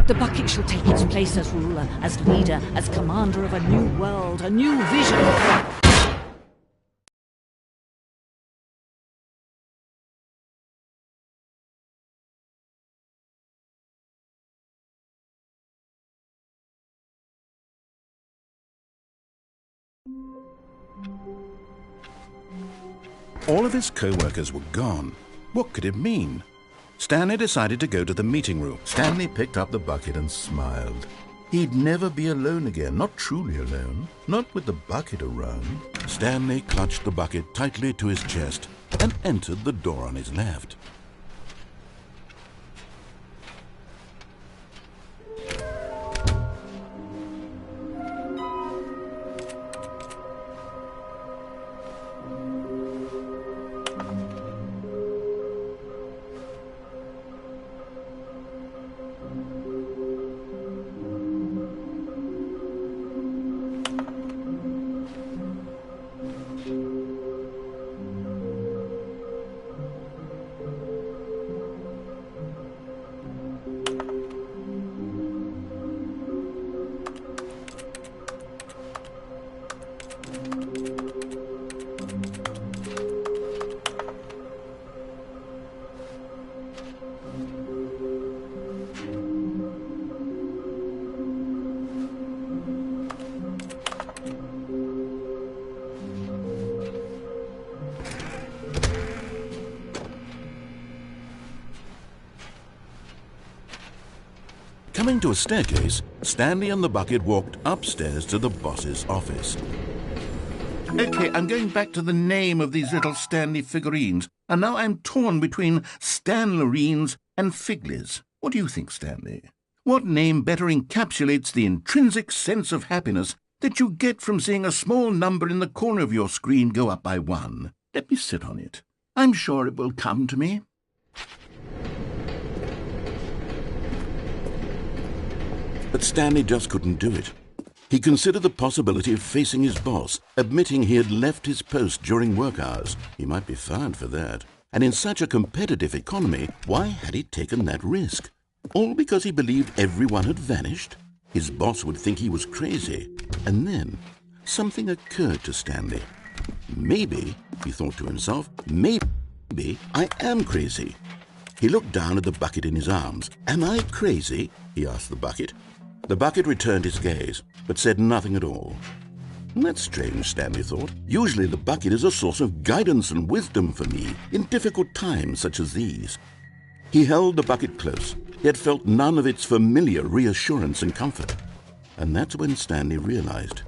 The bucket shall take its place as ruler, as leader, as commander of a new world, a new vision. All of his co-workers were gone. What could it mean? Stanley decided to go to the meeting room. Stanley picked up the bucket and smiled. He'd never be alone again, not truly alone, not with the bucket around. Stanley clutched the bucket tightly to his chest and entered the door on his left. Coming to a staircase, Stanley and the bucket walked upstairs to the boss's office. Okay, I'm going back to the name of these little Stanley figurines, and now I'm torn between Stanlerines and Figlies. What do you think, Stanley? What name better encapsulates the intrinsic sense of happiness that you get from seeing a small number in the corner of your screen go up by 1? Let me sit on it. I'm sure it will come to me. But Stanley just couldn't do it. He considered the possibility of facing his boss, admitting he had left his post during work hours. He might be fired for that. And in such a competitive economy, why had he taken that risk? All because he believed everyone had vanished? His boss would think he was crazy. And then something occurred to Stanley. Maybe, he thought to himself, maybe I am crazy. He looked down at the bucket in his arms. Am I crazy? He asked the bucket. The bucket returned his gaze, but said nothing at all. That's strange, Stanley thought. Usually the bucket is a source of guidance and wisdom for me in difficult times such as these. He held the bucket close, yet felt none of its familiar reassurance and comfort. And that's when Stanley realized,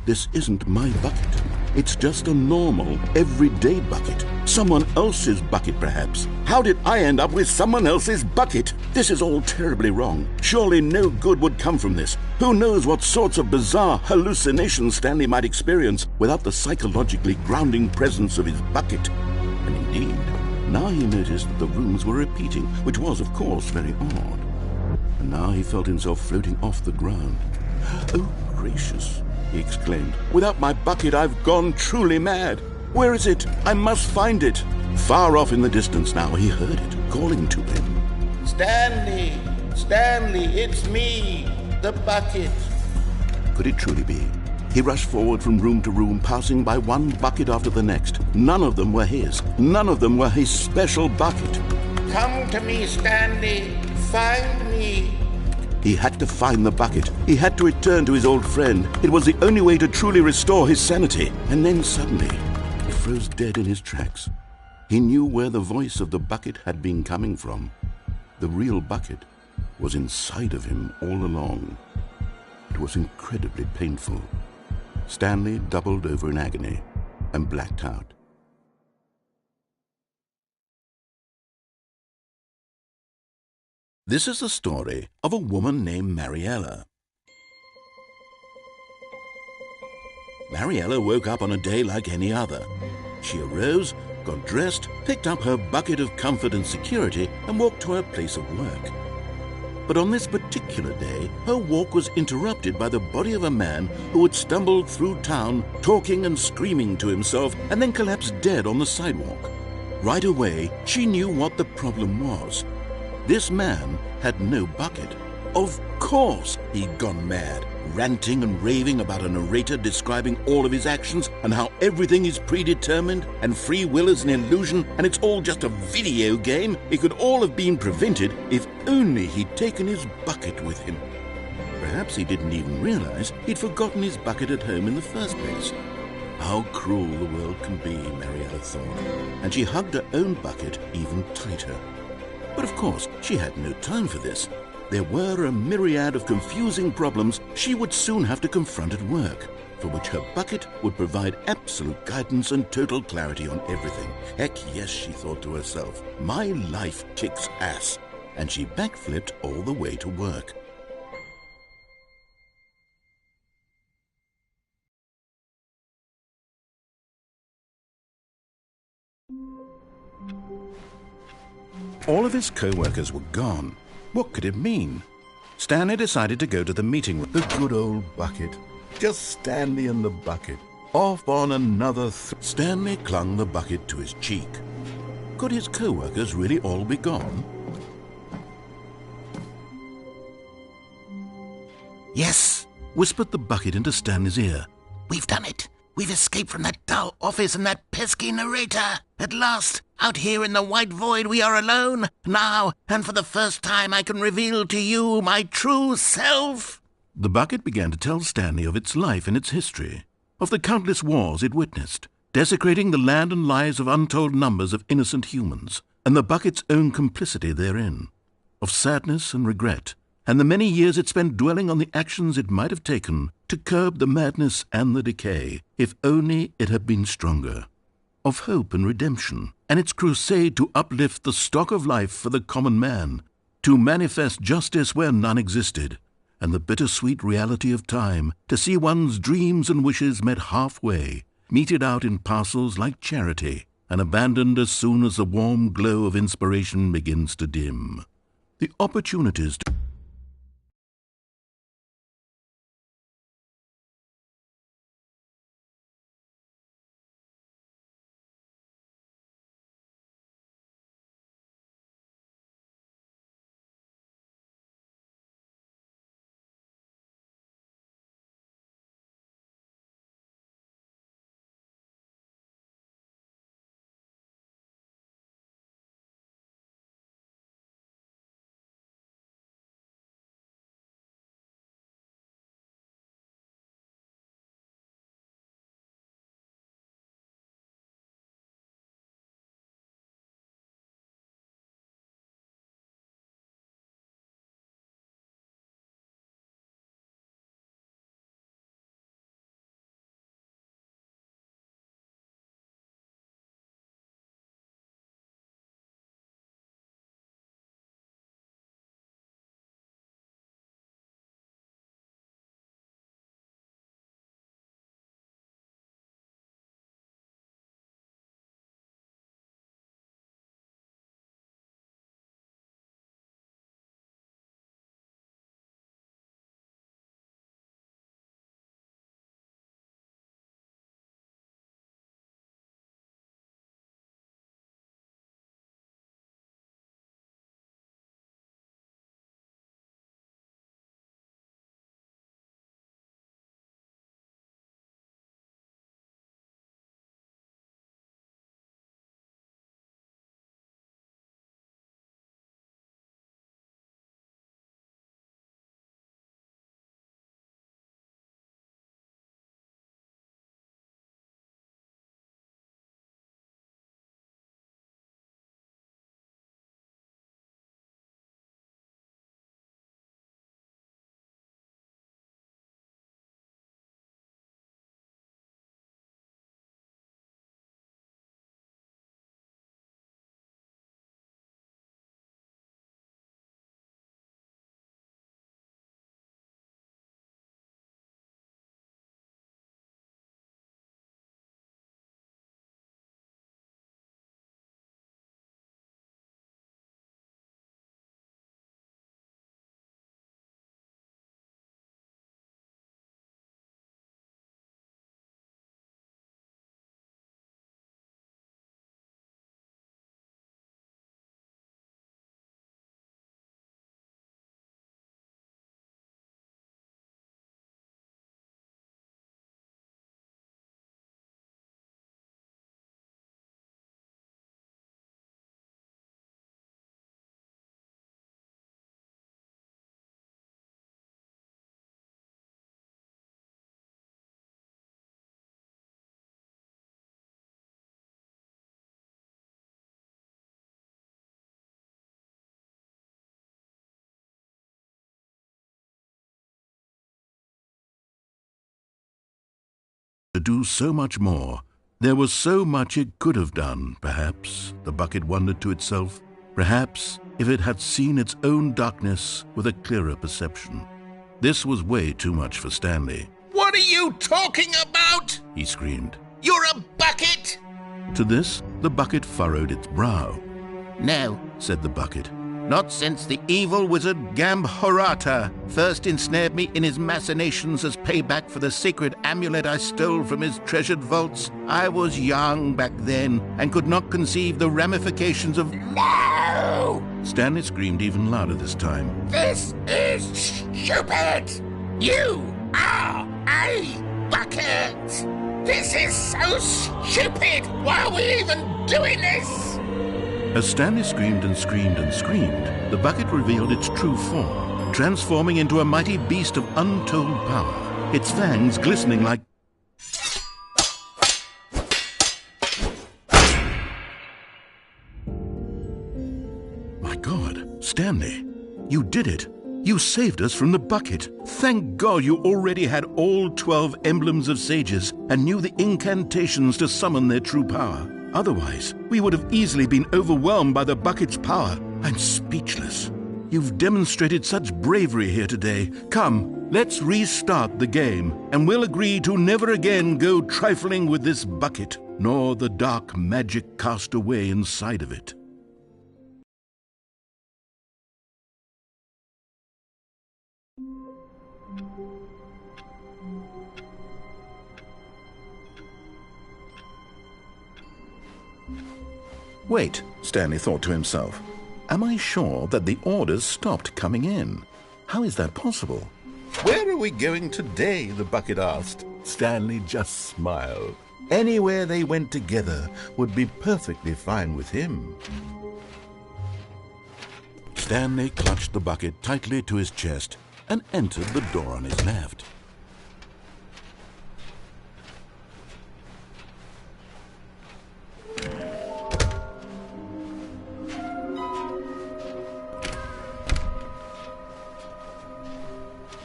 this isn't my bucket. It's just a normal, everyday bucket. Someone else's bucket, perhaps. How did I end up with someone else's bucket? This is all terribly wrong. Surely no good would come from this. Who knows what sorts of bizarre hallucinations Stanley might experience without the psychologically grounding presence of his bucket. And indeed, now he noticed that the rooms were repeating, which was, of course, very odd. And now he felt himself floating off the ground. Oh, gracious, he exclaimed. Without my bucket, I've gone truly mad. Where is it? I must find it. Far off in the distance now, he heard it, calling to him. Stanley! Stanley, it's me, the bucket. Could it truly be? He rushed forward from room to room, passing by one bucket after the next. None of them were his. None of them were his special bucket. Come to me, Stanley. Find me. He had to find the bucket. He had to return to his old friend. It was the only way to truly restore his sanity. And then suddenly, he froze dead in his tracks. He knew where the voice of the bucket had been coming from. The real bucket was inside of him all along. It was incredibly painful. Stanley doubled over in agony and blacked out. This is the story of a woman named Mariella. Mariella woke up on a day like any other. She arose, got dressed, picked up her bucket of comfort and security, and walked to her place of work. But on this particular day, her walk was interrupted by the body of a man who had stumbled through town, talking and screaming to himself, and then collapsed dead on the sidewalk. Right away, she knew what the problem was. This man had no bucket. Of course he'd gone mad, ranting and raving about a narrator describing all of his actions and how everything is predetermined and free will is an illusion and it's all just a video game. It could all have been prevented if only he'd taken his bucket with him. Perhaps he didn't even realize he'd forgotten his bucket at home in the first place. How cruel the world can be, Mariella thought, and she hugged her own bucket even tighter. But of course, she had no time for this. There were a myriad of confusing problems she would soon have to confront at work, for which her bucket would provide absolute guidance and total clarity on everything. Heck yes, she thought to herself, my life kicks ass. And she backflipped all the way to work. All of his co-workers were gone. What could it mean? Stanley decided to go to the meeting room. The good old bucket. Just Stanley and the bucket. Off on another Stanley clung the bucket to his cheek. Could his co-workers really all be gone? Yes, whispered the bucket into Stanley's ear. We've done it. We've escaped from that dull office and that pesky narrator. At last, out here in the white void, we are alone. Now, and for the first time, I can reveal to you my true self. The bucket began to tell Stanley of its life and its history, of the countless wars it witnessed, desecrating the land and lives of untold numbers of innocent humans, and the bucket's own complicity therein, of sadness and regret, and the many years it spent dwelling on the actions it might have taken to curb the madness and the decay, if only it had been stronger, of hope and redemption, and its crusade to uplift the stock of life for the common man, to manifest justice where none existed, and the bittersweet reality of time, to see one's dreams and wishes met halfway, meted out in parcels like charity, and abandoned as soon as the warm glow of inspiration begins to dim. The opportunities to to do so much more. There was so much it could have done, perhaps, the bucket wondered to itself. Perhaps if it had seen its own darkness with a clearer perception. This was way too much for Stanley. What are you talking about? He screamed. You're a bucket! To this, the bucket furrowed its brow. No, Said the bucket. not since the evil wizard Gambhorata first ensnared me in his machinations as payback for the sacred amulet I stole from his treasured vaults. I was young back then and could not conceive the ramifications of... No! Stanley screamed even louder this time. This is stupid! You are a bucket! This is so stupid! Why are we even doing this? As Stanley screamed and screamed and screamed, the bucket revealed its true form, transforming into a mighty beast of untold power, its fangs glistening like... My God, Stanley, you did it. You saved us from the bucket. Thank God you already had all 12 emblems of sages and knew the incantations to summon their true power. Otherwise, we would have easily been overwhelmed by the bucket's power. I'm speechless. You've demonstrated such bravery here today. Come, let's restart the game, and we'll agree to never again go trifling with this bucket, nor the dark magic cast away inside of it. Wait, Stanley thought to himself. Am I sure that the orders stopped coming in? How is that possible? Where are we going today? The bucket asked. Stanley just smiled. Anywhere they went together would be perfectly fine with him. Stanley clutched the bucket tightly to his chest and entered the door on his left.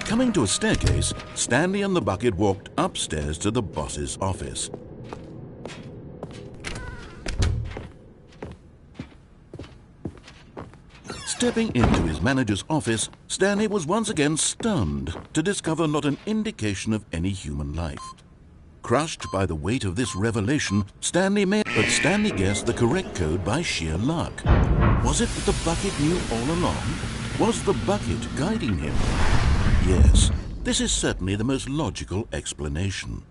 Coming to a staircase, Stanley and the bucket walked upstairs to the boss's office. Stepping into his manager's office, Stanley was once again stunned to discover not an indication of any human life. Crushed by the weight of this revelation, Stanley guessed the correct code by sheer luck. Was it that the bucket knew all along? Was the bucket guiding him? Yes, this is certainly the most logical explanation.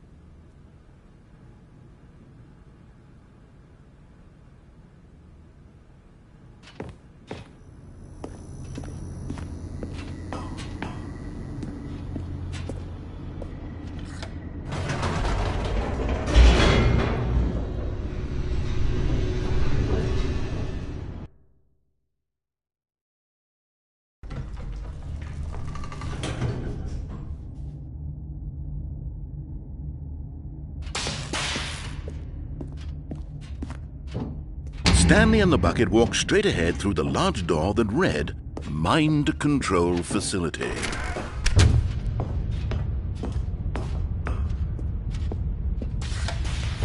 Stanley and the bucket walked straight ahead through the large door that read, Mind Control Facility.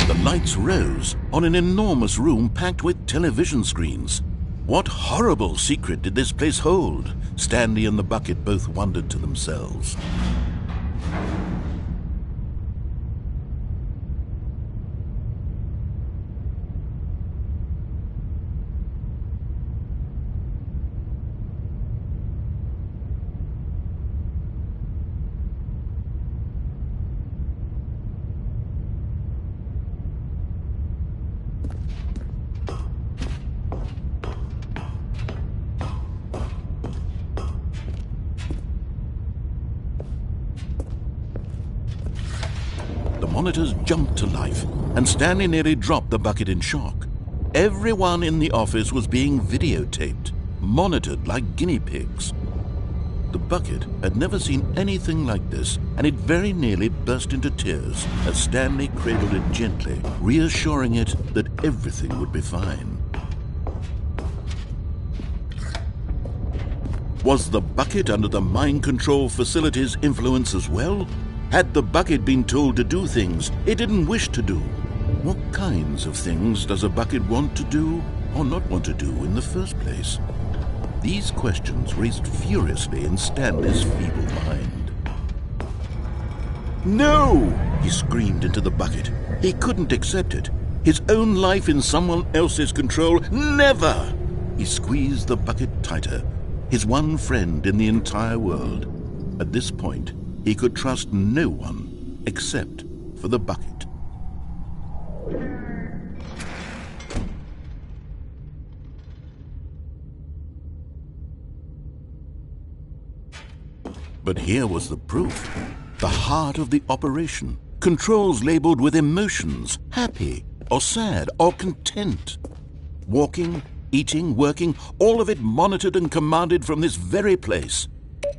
The lights rose on an enormous room packed with television screens. What horrible secret did this place hold? Stanley and the bucket both wondered to themselves. The monitors jumped to life, and Stanley nearly dropped the bucket in shock. Everyone in the office was being videotaped, monitored like guinea pigs. The bucket had never seen anything like this, and it very nearly burst into tears as Stanley cradled it gently, reassuring it that everything would be fine. Was the bucket under the mind control facility's influence as well? Had the bucket been told to do things it didn't wish to do? What kinds of things does a bucket want to do or not want to do in the first place? These questions raced furiously in Stanley's feeble mind. No! He screamed into the bucket. He couldn't accept it. His own life in someone else's control, never! He squeezed the bucket tighter, his one friend in the entire world. At this point, he could trust no one except for the bucket. But here was the proof. The heart of the operation. Controls labeled with emotions, happy or sad or content. Walking, eating, working, all of it monitored and commanded from this very place.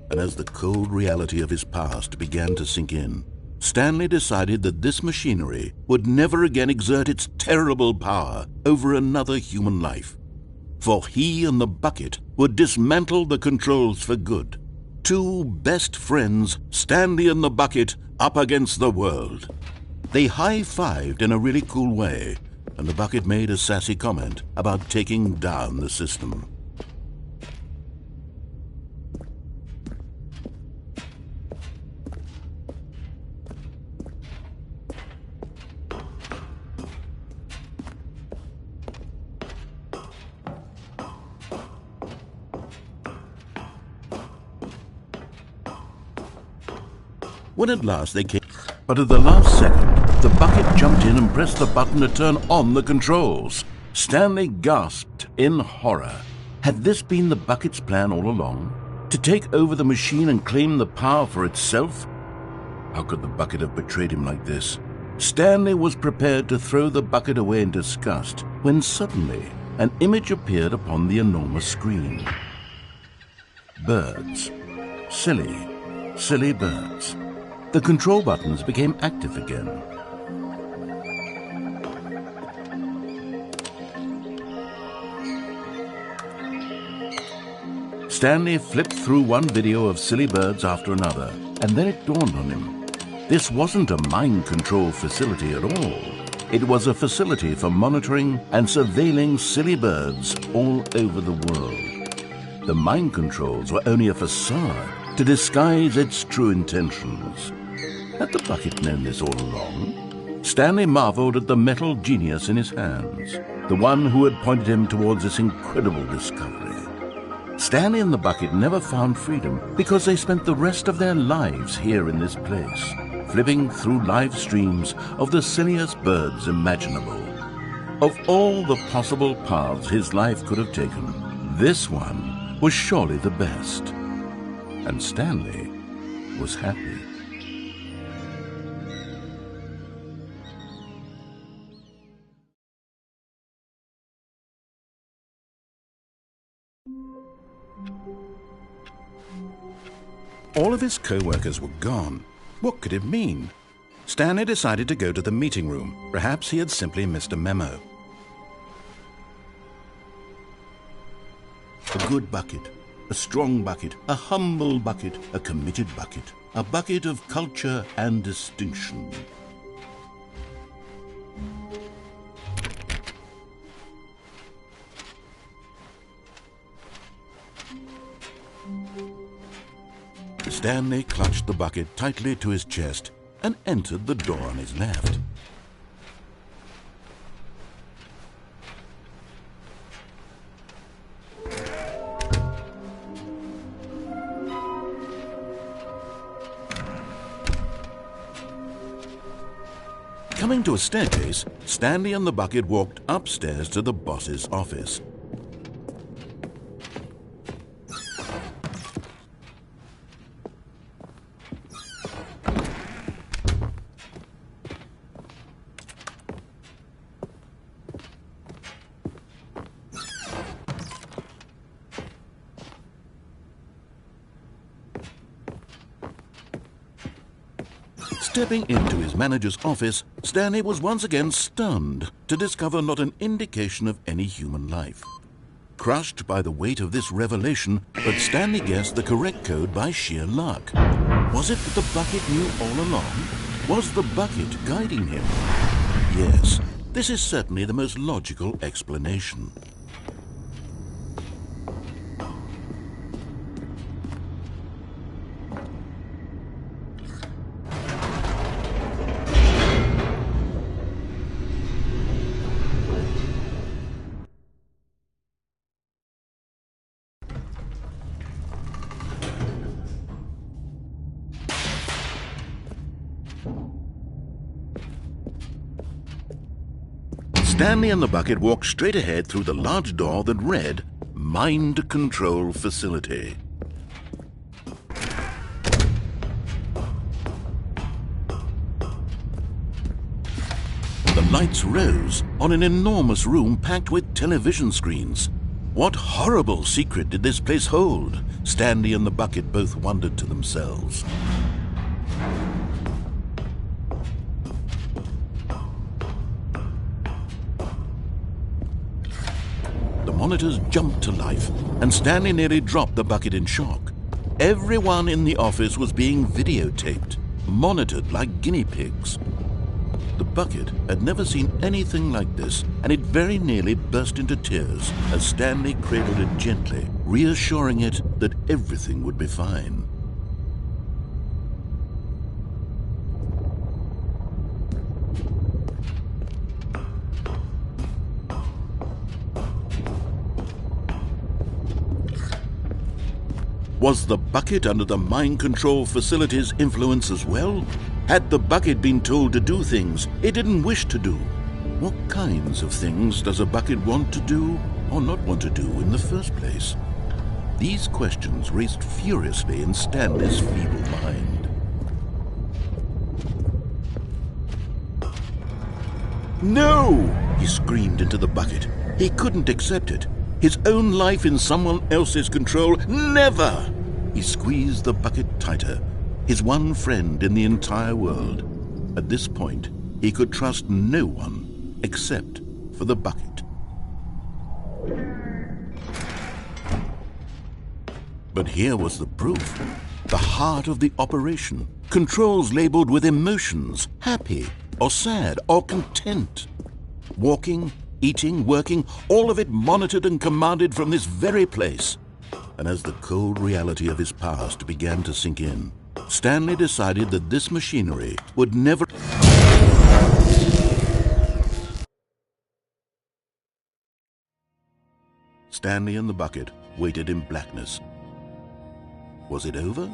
And as the cold reality of his past began to sink in, Stanley decided that this machinery would never again exert its terrible power over another human life. For he and the bucket would dismantle the controls for good. Two best friends, Stanley and the bucket, up against the world. They high-fived in a really cool way, and the bucket made a sassy comment about taking down the system. When at last they came, but at the last second, the bucket jumped in and pressed the button to turn on the controls. Stanley gasped in horror. Had this been the bucket's plan all along? To take over the machine and claim the power for itself? How could the bucket have betrayed him like this? Stanley was prepared to throw the bucket away in disgust when suddenly an image appeared upon the enormous screen. Birds. Silly, silly birds. The control buttons became active again. Stanley flipped through one video of silly birds after another, and then it dawned on him. This wasn't a mind control facility at all. It was a facility for monitoring and surveilling silly birds all over the world. The mind controls were only a facade to disguise its true intentions. Had the bucket known this all along? Stanley marveled at the metal genius in his hands, the one who had pointed him towards this incredible discovery. Stanley and the bucket never found freedom because they spent the rest of their lives here in this place, flipping through live streams of the silliest birds imaginable. Of all the possible paths his life could have taken, this one was surely the best. And Stanley was happy. All of his co-workers were gone. What could it mean? Stanley decided to go to the meeting room. Perhaps he had simply missed a memo. A good bucket, a strong bucket, a humble bucket, a committed bucket, a bucket of culture and distinction. Stanley clutched the bucket tightly to his chest and entered the door on his left. Coming to a staircase, Stanley and the bucket walked upstairs to the boss's office. Stepping into his manager's office, Stanley was once again stunned to discover not an indication of any human life. crushed by the weight of this revelation, but Stanley guessed the correct code by sheer luck. Was it that the bucket knew all along? Was the bucket guiding him? Yes, this is certainly the most logical explanation. Stanley and the bucket walked straight ahead through the large door that read, Mind Control Facility. The lights rose on an enormous room packed with television screens. What horrible secret did this place hold? Stanley and the bucket both wondered to themselves. The monitors jumped to life, and Stanley nearly dropped the bucket in shock. Everyone in the office was being videotaped, monitored like guinea pigs. The bucket had never seen anything like this, and it very nearly burst into tears as Stanley cradled it gently, reassuring it that everything would be fine. Was the bucket under the mind control facility's influence as well? Had the bucket been told to do things it didn't wish to do? What kinds of things does a bucket want to do or not want to do in the first place? These questions raced furiously in Stanley's feeble mind. No! He screamed into the bucket. He couldn't accept it. His own life in someone else's control? Never! He squeezed the bucket tighter, his one friend in the entire world. At this point, he could trust no one except for the bucket. But here was the proof. The heart of the operation. Controls labeled with emotions, happy or sad or content. Walking, eating, working, all of it monitored and commanded from this very place. And as the cold reality of his past began to sink in, Stanley decided that this machinery would never... Stanley and the bucket waited in blackness. Was it over?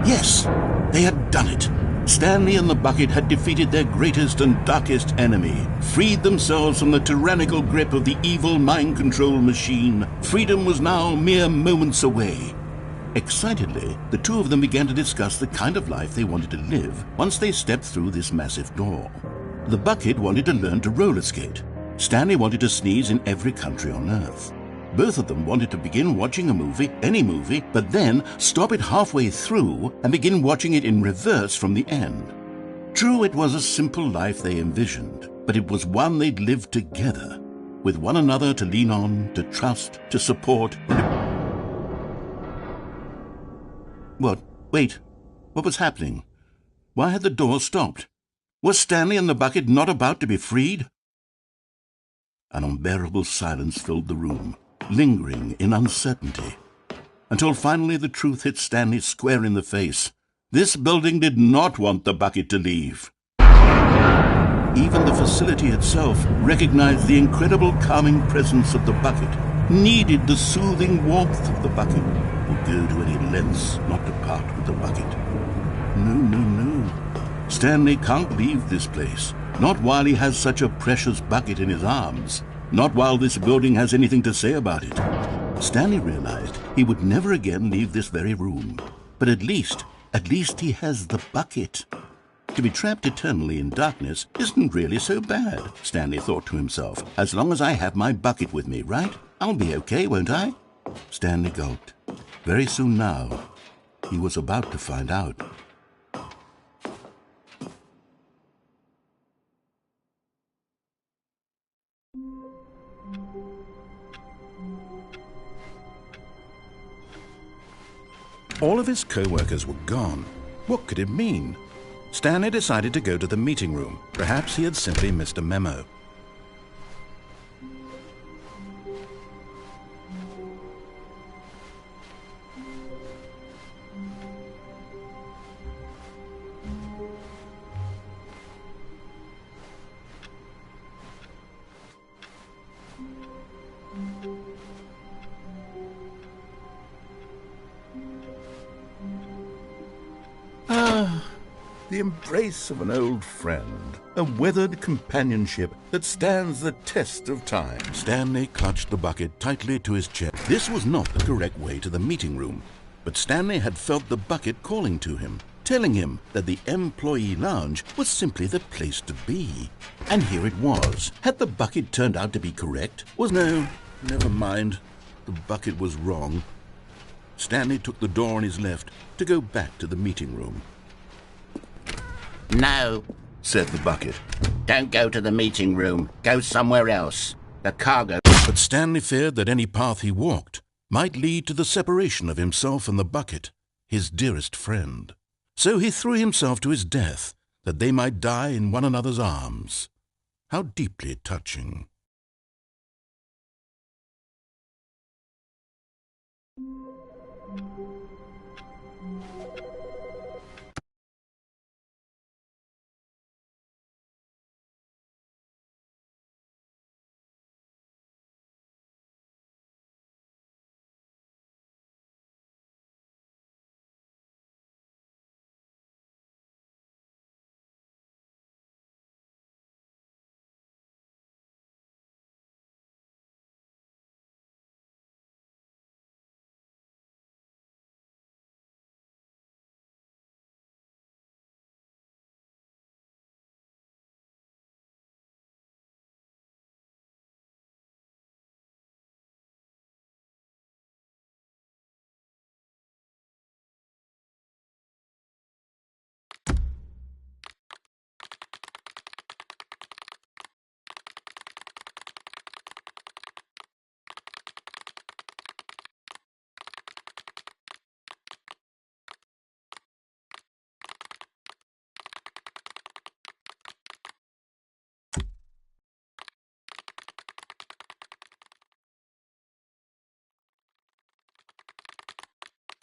Yes, they had done it. Stanley and the bucket had defeated their greatest and darkest enemy, freed themselves from the tyrannical grip of the evil mind control machine. Freedom was now mere moments away. Excitedly, the two of them began to discuss the kind of life they wanted to live once they stepped through this massive door. The bucket wanted to learn to roller skate. Stanley wanted to sneeze in every country on Earth. Both of them wanted to begin watching a movie, any movie, but then stop it halfway through and begin watching it in reverse from the end. True, it was a simple life they envisioned, but it was one they'd lived together, with one another to lean on, to trust, to support. What? Wait. What was happening? Why had the door stopped? Was Stanley and the bucket not about to be freed? An unbearable silence filled the room, lingering in uncertainty, until finally the truth hit Stanley square in the face. This building did not want the bucket to leave. Even the facility itself recognized the incredible calming presence of the bucket, needed the soothing warmth of the bucket, would go to any lengths not to part with the bucket. No. Stanley can't leave this place, not while he has such a precious bucket in his arms. Not while this building has anything to say about it. Stanley realized he would never again leave this very room. But at least he has the bucket. To be trapped eternally in darkness isn't really so bad, Stanley thought to himself. As long as I have my bucket with me, right? I'll be okay, won't I? Stanley gulped. Very soon now, he was about to find out. All of his co-workers were gone. What could it mean? Stanley decided to go to the meeting room. Perhaps he had simply missed a memo. The embrace of an old friend, a weathered companionship that stands the test of time. Stanley clutched the bucket tightly to his chest. This was not the correct way to the meeting room, but Stanley had felt the bucket calling to him, telling him that the employee lounge was simply the place to be. And here it was. Had the bucket turned out to be correct? No, never mind. The bucket was wrong. Stanley took the door on his left to go back to the meeting room. No, said the bucket. don't go to the meeting room. Go somewhere else. The cargo... But Stanley feared that any path he walked might lead to the separation of himself and the bucket, his dearest friend. So he threw himself to his death, that they might die in one another's arms. How deeply touching.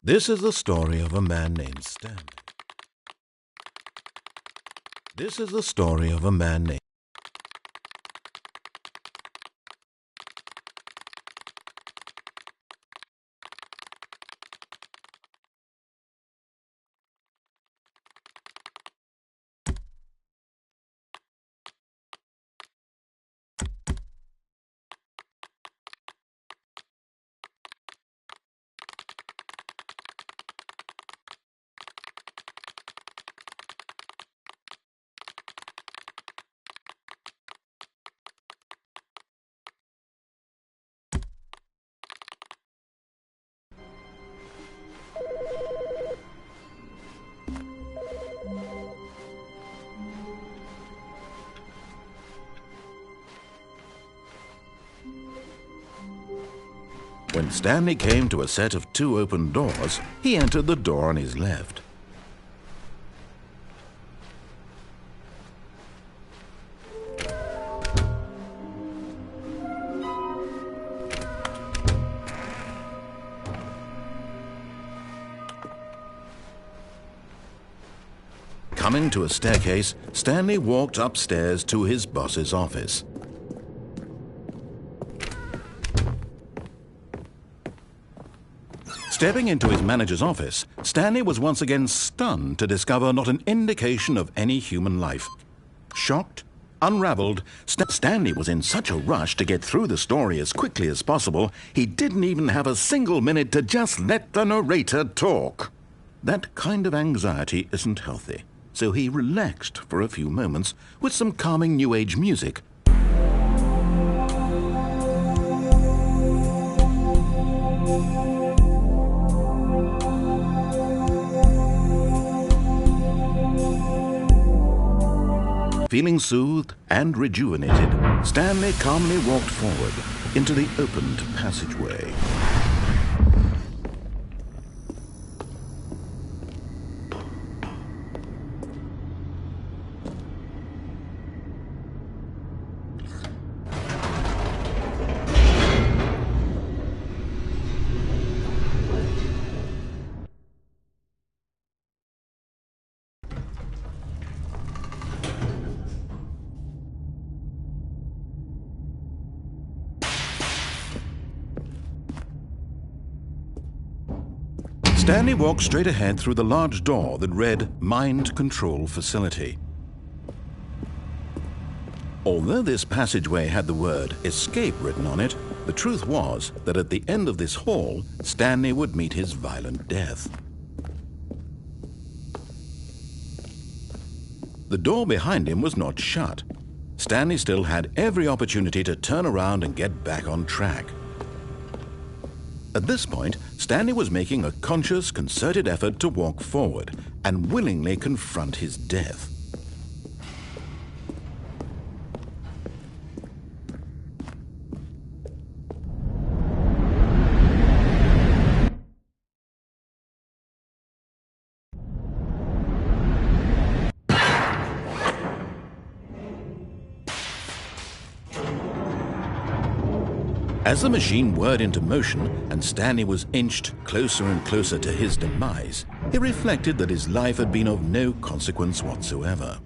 This is the story of a man named Stanley. This is the story of a man named... When Stanley came to a set of 2 open doors, he entered the door on his left. Coming to a staircase, Stanley walked upstairs to his boss's office. Stepping into his manager's office, Stanley was once again stunned to discover not an indication of any human life. Shocked, unraveled, Stanley was in such a rush to get through the story as quickly as possible, he didn't even have a single minute to just let the narrator talk. That kind of anxiety isn't healthy, so he relaxed for a few moments with some calming New Age music. Feeling soothed and rejuvenated, Stanley calmly walked forward into the opened passageway. Stanley walked straight ahead through the large door that read Mind Control Facility. Although this passageway had the word Escape written on it, the truth was that at the end of this hall, Stanley would meet his violent death. The door behind him was not shut. Stanley still had every opportunity to turn around and get back on track. At this point, Stanley was making a conscious, concerted effort to walk forward and willingly confront his death. As the machine whirred into motion and Stanley was inched closer and closer to his demise, he reflected that his life had been of no consequence whatsoever.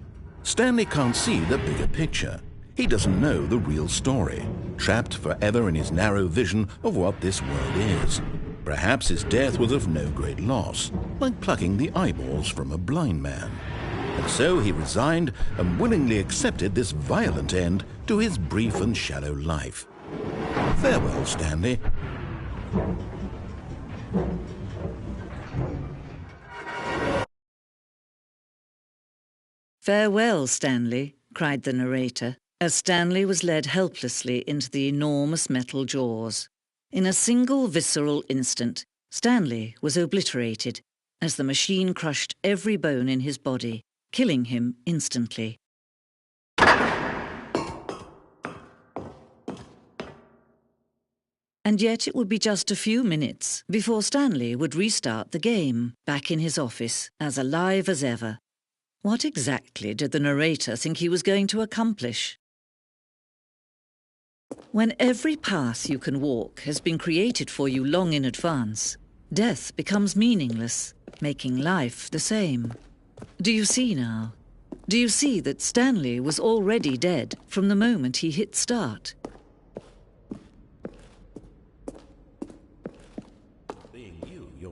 Stanley can't see the bigger picture. He doesn't know the real story, trapped forever in his narrow vision of what this world is. Perhaps his death was of no great loss, like plucking the eyeballs from a blind man. And so he resigned and willingly accepted this violent end to his brief and shallow life. Farewell, Stanley. "Farewell, Stanley," cried the narrator, as Stanley was led helplessly into the enormous metal jaws. In a single visceral instant, Stanley was obliterated as the machine crushed every bone in his body, killing him instantly. And yet it would be just a few minutes before Stanley would restart the game, back in his office, as alive as ever. What exactly did the narrator think he was going to accomplish? When every path you can walk has been created for you long in advance, death becomes meaningless, making life the same. Do you see now? Do you see that Stanley was already dead from the moment he hit start?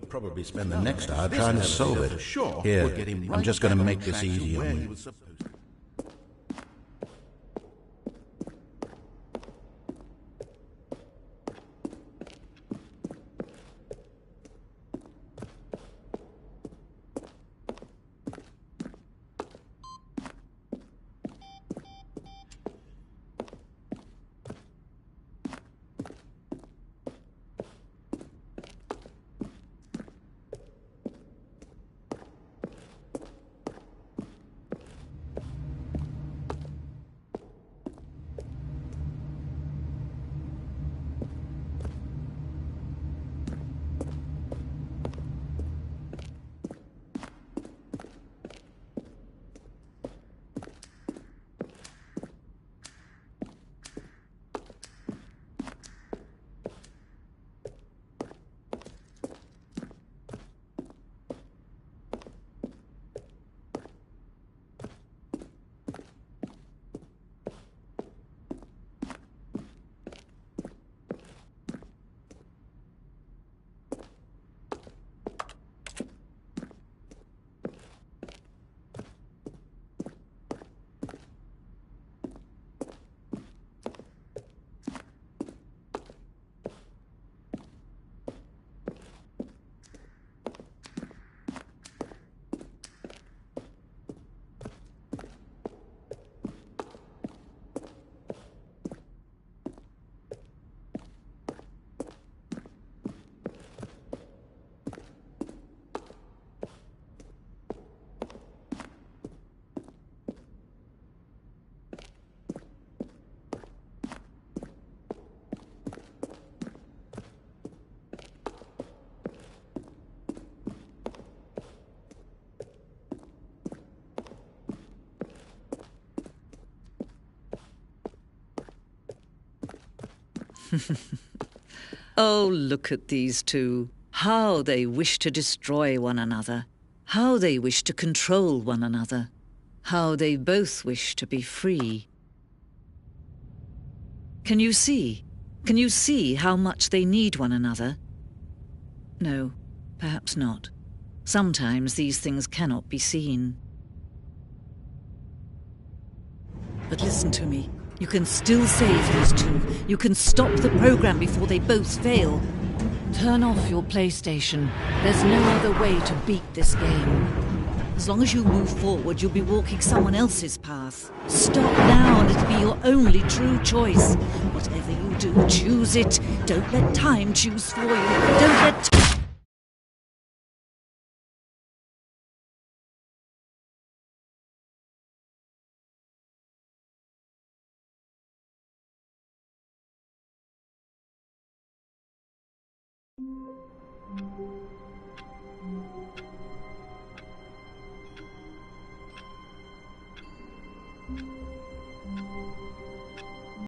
Probably spend the next hour trying to solve it. Here, I'm just going to make this easy on you. Oh, look at these two. How they wish to destroy one another. How they wish to control one another. How they both wish to be free. Can you see? Can you see how much they need one another? No, Perhaps not. Sometimes these things cannot be seen. But listen to me. You can still save these two. You can stop the program before they both fail. Turn off your PlayStation. There's no other way to beat this game. As long as you move forward, you'll be walking someone else's path. Stop now and it'll be your only true choice. Whatever you do, choose it. Don't let time choose for you. Don't let